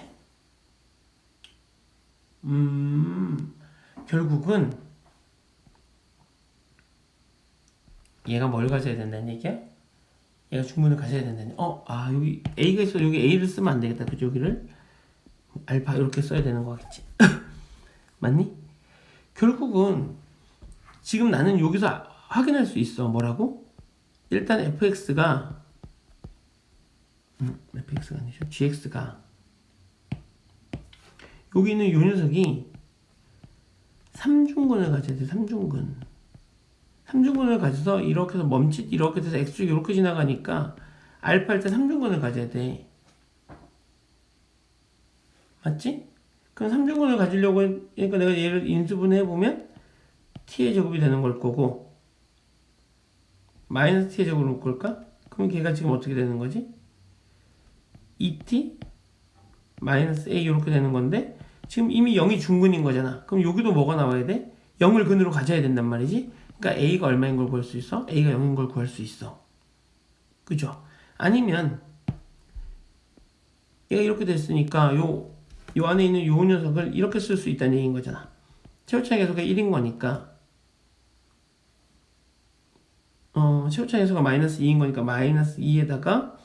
결국은 얘가 뭘 가져야 된다는 얘기야? 얘가 중문을 가져야 된다는 여기 A가 있어. 여기 A를 쓰면 안 되겠다. 그죠? 여기를 알파 이렇게 써야 되는 거겠지. 맞니? 결국은 지금 나는 여기서 확인할 수 있어. 뭐라고? 일단 fx가 fx가 아니죠. gx가 여기 있는 요 녀석이 3중근을 가져야 돼. 3중근을 가져서 이렇게 해서 이렇게 돼서 x축이 이렇게 지나가니까 알파일 때 3중근을 가져야 돼. 맞지? 그럼 3중근을 가지려고 그러니까 내가 얘를 인수분해 해보면 t의 제곱이 되는 걸 거고 마이너스 t의 제곱을 놓을 걸까? 그럼 걔가 지금 어떻게 되는 거지? 2t 마이너스 a 이렇게 되는 건데 지금 이미 0이 중근인 거잖아. 그럼 여기도 뭐가 나와야 돼? 0을 근으로 가져야 된단 말이지. 그러니까 a가 얼마인 걸 구할 수 있어? a가 0인 걸 구할 수 있어. 그죠? 아니면 얘가 이렇게 됐으니까 요 안에 있는 요 녀석을 이렇게 쓸 수 있다는 얘기인 거잖아. 최고차의 계수가 1인 거니까 최고차의 계수가 마이너스 2인 거니까 마이너스 2에다가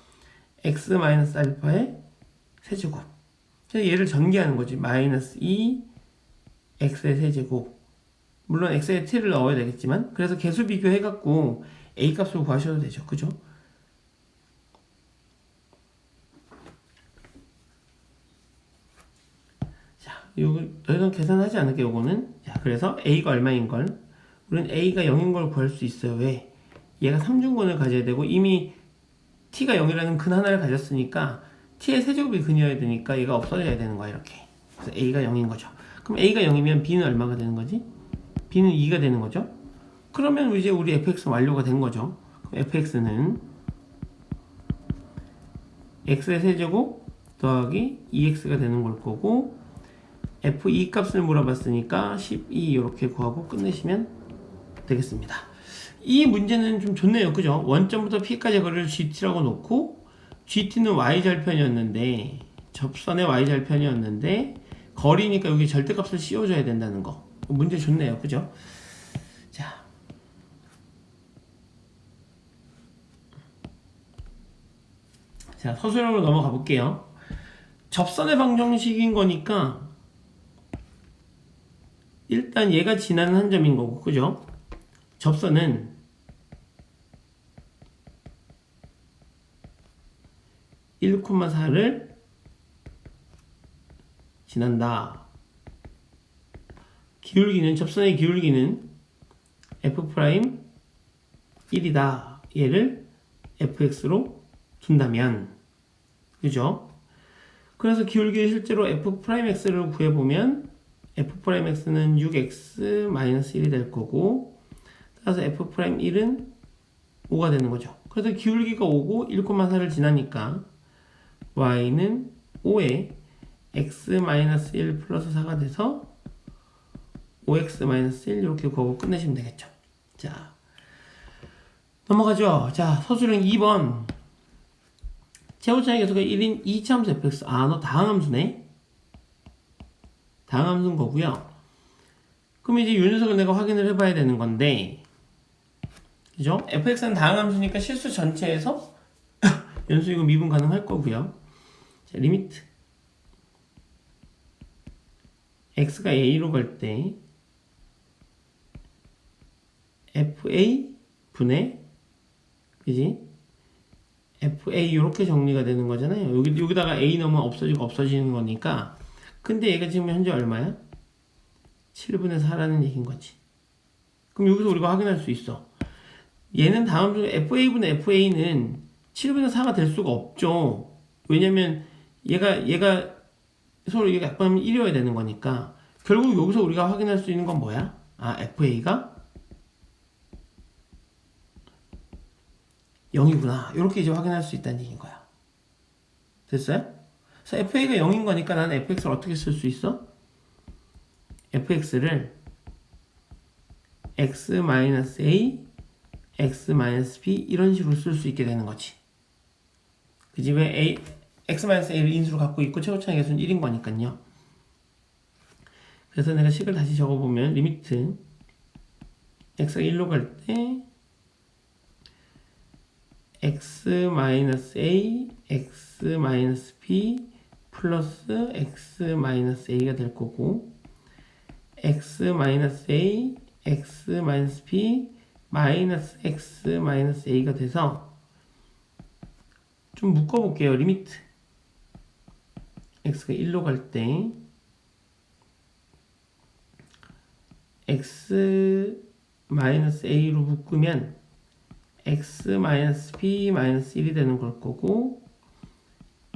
x 마이너스 알파의 세제곱. 그래서 얘를 전개하는 거지. 마이너스 2 x의 세제곱. 물론 x에 t를 넣어야 되겠지만 그래서 계수 비교해갖고 a 값을 구하셔도 되죠. 그죠? 자, 요거 더 이상 계산하지 않을게. 요거는 자, 그래서 a가 얼마인 걸 우리는 a가 0인 걸 구할 수 있어요. 왜? 얘가 3중근을 가져야 되고 이미 t가 0이라는 근 하나를 가졌으니까 t의 세제곱이 근이어야 되니까 얘가 없어져야 되는 거야. 이렇게. 그래서 a가 0인 거죠. 그럼 a가 0이면 b는 얼마가 되는 거지? b는 2가 되는 거죠. 그러면 이제 우리 fx 완료가 된 거죠. 그럼 fx는 x의 세제곱 더하기 2x가 되는 걸 거고 f2 값을 물어봤으니까 12 이렇게 구하고 끝내시면 되겠습니다. 이 문제는 좀 좋네요. 그죠? 원점부터 p까지 거리를 gt라고 놓고 gt는 y절편이었는데 접선의 y절편이었는데 거리니까 여기 절대값을 씌워줘야 된다는 거. 문제 좋네요. 그죠? 자, 서술형으로 넘어가 볼게요. 접선의 방정식인 거니까 일단 얘가 지나는 한 점인 거고, 그죠? 접선은 1,4를 지난다. 기울기는 접선의 기울기는 f'1이다. 얘를 fx로 둔다면 그죠? 그래서 기울기를 실제로 f'x를 구해보면 f'x는 6x-1이 될 거고 따라서 f'1은 5가 되는 거죠. 그래서 기울기가 5고 1,4를 지나니까 y는 5에 x-1 플러스 4가 돼서 5x-1 이렇게 구하고 끝내시면 되겠죠. 자, 넘어가죠. 자, 서술형 2번 최고차의 계수가 1인 2차함수 fx. 너 다항함수네. 다항함수인 거고요. 그럼 이제 이 녀석을 내가 확인을 해봐야 되는 건데 그죠? fx는 다항함수니까 실수 전체에서 연수 이거 미분 가능할 거고요. 자, 리미트 x가 a로 갈 때 fa 분의 그지? fa 이렇게 정리가 되는 거잖아요. 여기다가 a 넣으면 없어지는 거니까. 근데 얘가 지금 현재 얼마야? 7분의 4라는 얘기인 거지. 그럼 여기서 우리가 확인할 수 있어. 얘는 다음 중 fa분의 fa는 7분의 4가 될 수가 없죠. 왜냐면 얘가 서로 이게 약분하면 1이어야 되는 거니까. 결국 여기서 우리가 확인할 수 있는 건 뭐야? fa가 0이구나. 이렇게 이제 확인할 수 있다는 얘기인 거야. 됐어요? 그래서 fa가 0인 거니까 나는 fx를 어떻게 쓸 수 있어? fx를 x-a, x-b 이런 식으로 쓸 수 있게 되는 거지. 그지? 왜 x-a를 인수로 갖고 있고 최고차의 개수는 1인 거니까요. 그래서 내가 식을 다시 적어보면 리미트 x가 1로 갈 때 x-a, x-b 플러스 x-a가 될 거고 x-a, x-b 마이너스 x-a가 돼서 좀 묶어볼게요. 리미트 x가 1로 갈 때 x-a로 묶으면 x-b-1이 되는 걸 거고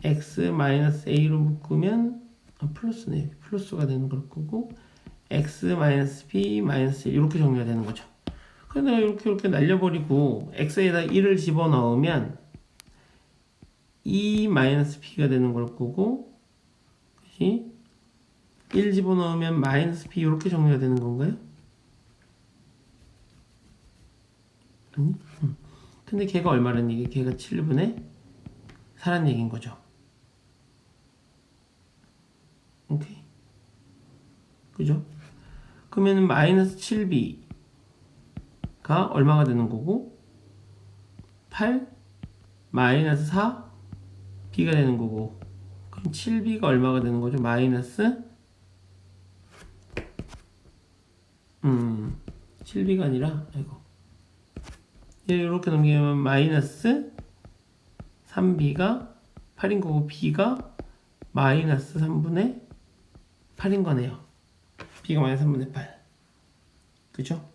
x-a로 묶으면 플러스네. 플러스가 되는 걸 거고 x-b-1 이렇게 정리가 되는 거죠. 그래서 내가 이렇게 날려버리고 x에다 1을 집어넣으면 e-b가 되는 걸 거고 그치? 1 집어넣으면 마이너스 b 이렇게 정리가 되는 건가요? 아니? 근데 걔가 얼마란 얘기? 걔가 7분의 4란 얘기인 거죠. 오케이. 그죠? 그러면 마이너스 7b가 얼마가 되는 거고 8 마이너스 4b가 되는 거고 그럼 7b가 얼마가 되는 거죠? 마이너스 7b가 아니라 아이고 이렇게 넘기면 마이너스 3b가 8인 거고 b가 마이너스 3분의 8인 거네요. b가 마이너스 3분의 8 그죠?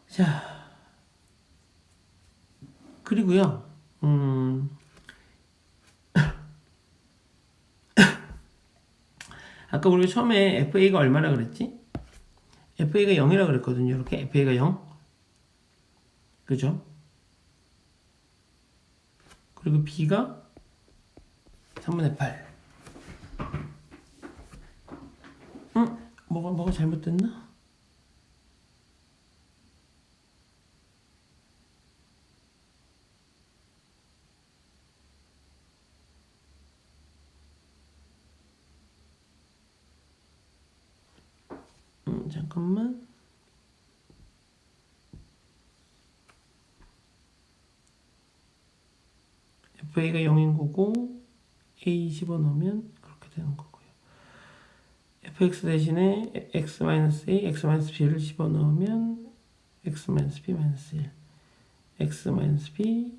자 그리고요 아까 우리가 처음에 FA가 얼마나 그랬지? FA가 0이라 그랬거든요. 이렇게 FA가 0 그죠? 그리고 B가 3분의 8 뭐가 잘못됐나? 잠깐만 FA가 0인 거고 A 집어넣으면 그렇게 되는 거고요. fx 대신에 x-a, x-b를 집어넣으면 x-b-1 x-b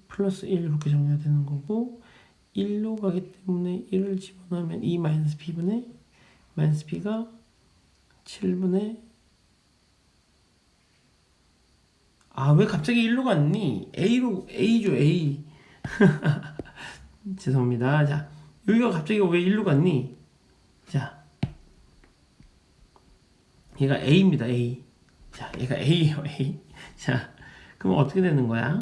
플러스 1 이렇게 정리가 되는 거고 1로 가기 때문에 1을 집어넣으면 2-b분의 -b가 7분의 왜 갑자기 1로 갔니? A죠 A 죄송합니다. 자 여기가 갑자기 왜 1로 갔니? 자 얘가 A입니다. A 자 얘가 A예요 A 자 그럼 어떻게 되는 거야?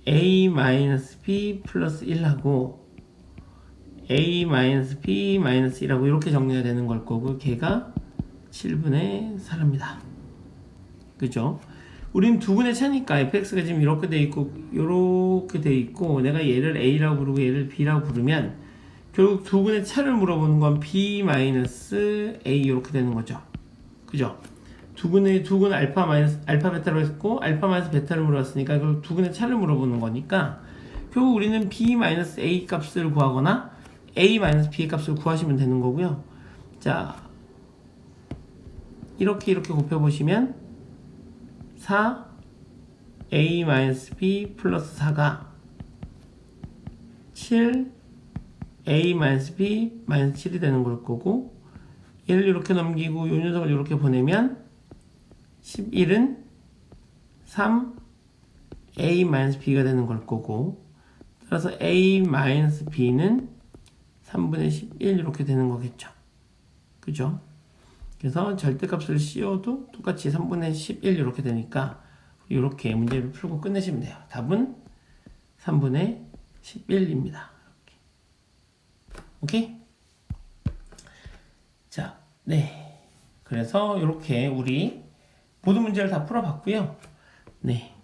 A-B 플러스 1하고 A-B-1하고 이렇게 정리가 되는 걸 거고 걔가 7분의 4입니다. 그죠? 우린 두 분의 차니까 fx가 지금 이렇게 돼 있고 이렇게 돼 있고 내가 얘를 a라고 부르고 얘를 b라고 부르면 결국 두 분의 차를 물어보는 건 b-a 이렇게 되는 거죠. 그죠? 두근 알파 베타로 했고 알파 마이너스 베타를 물어봤으니까 그 두근의 차를 물어보는 거니까 결국 우리는 b-a 값을 구하거나 a-b의 값을 구하시면 되는 거고요. 자 이렇게 곱해보시면 4a-b 플러스 4가 7a-b-7이 되는 걸 거고 얘를 이렇게 넘기고 이 녀석을 이렇게 보내면 11은 3a-b가 되는 걸 거고 따라서 a-b는 3분의 11 이렇게 되는 거겠죠. 그죠? 그래서 절대값을 씌워도 똑같이 3분의 11 이렇게 되니까 이렇게 문제를 풀고 끝내시면 돼요. 답은 3분의 11입니다. 오케이? 자, 네. 그래서 이렇게 우리 모든 문제를 다 풀어봤고요. 네.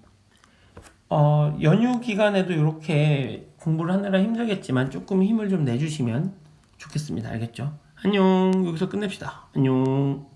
연휴 기간에도 이렇게 공부를 하느라 힘들겠지만 조금 힘을 좀 내주시면 좋겠습니다. 알겠죠? 안녕. 여기서 끝냅시다. 안녕.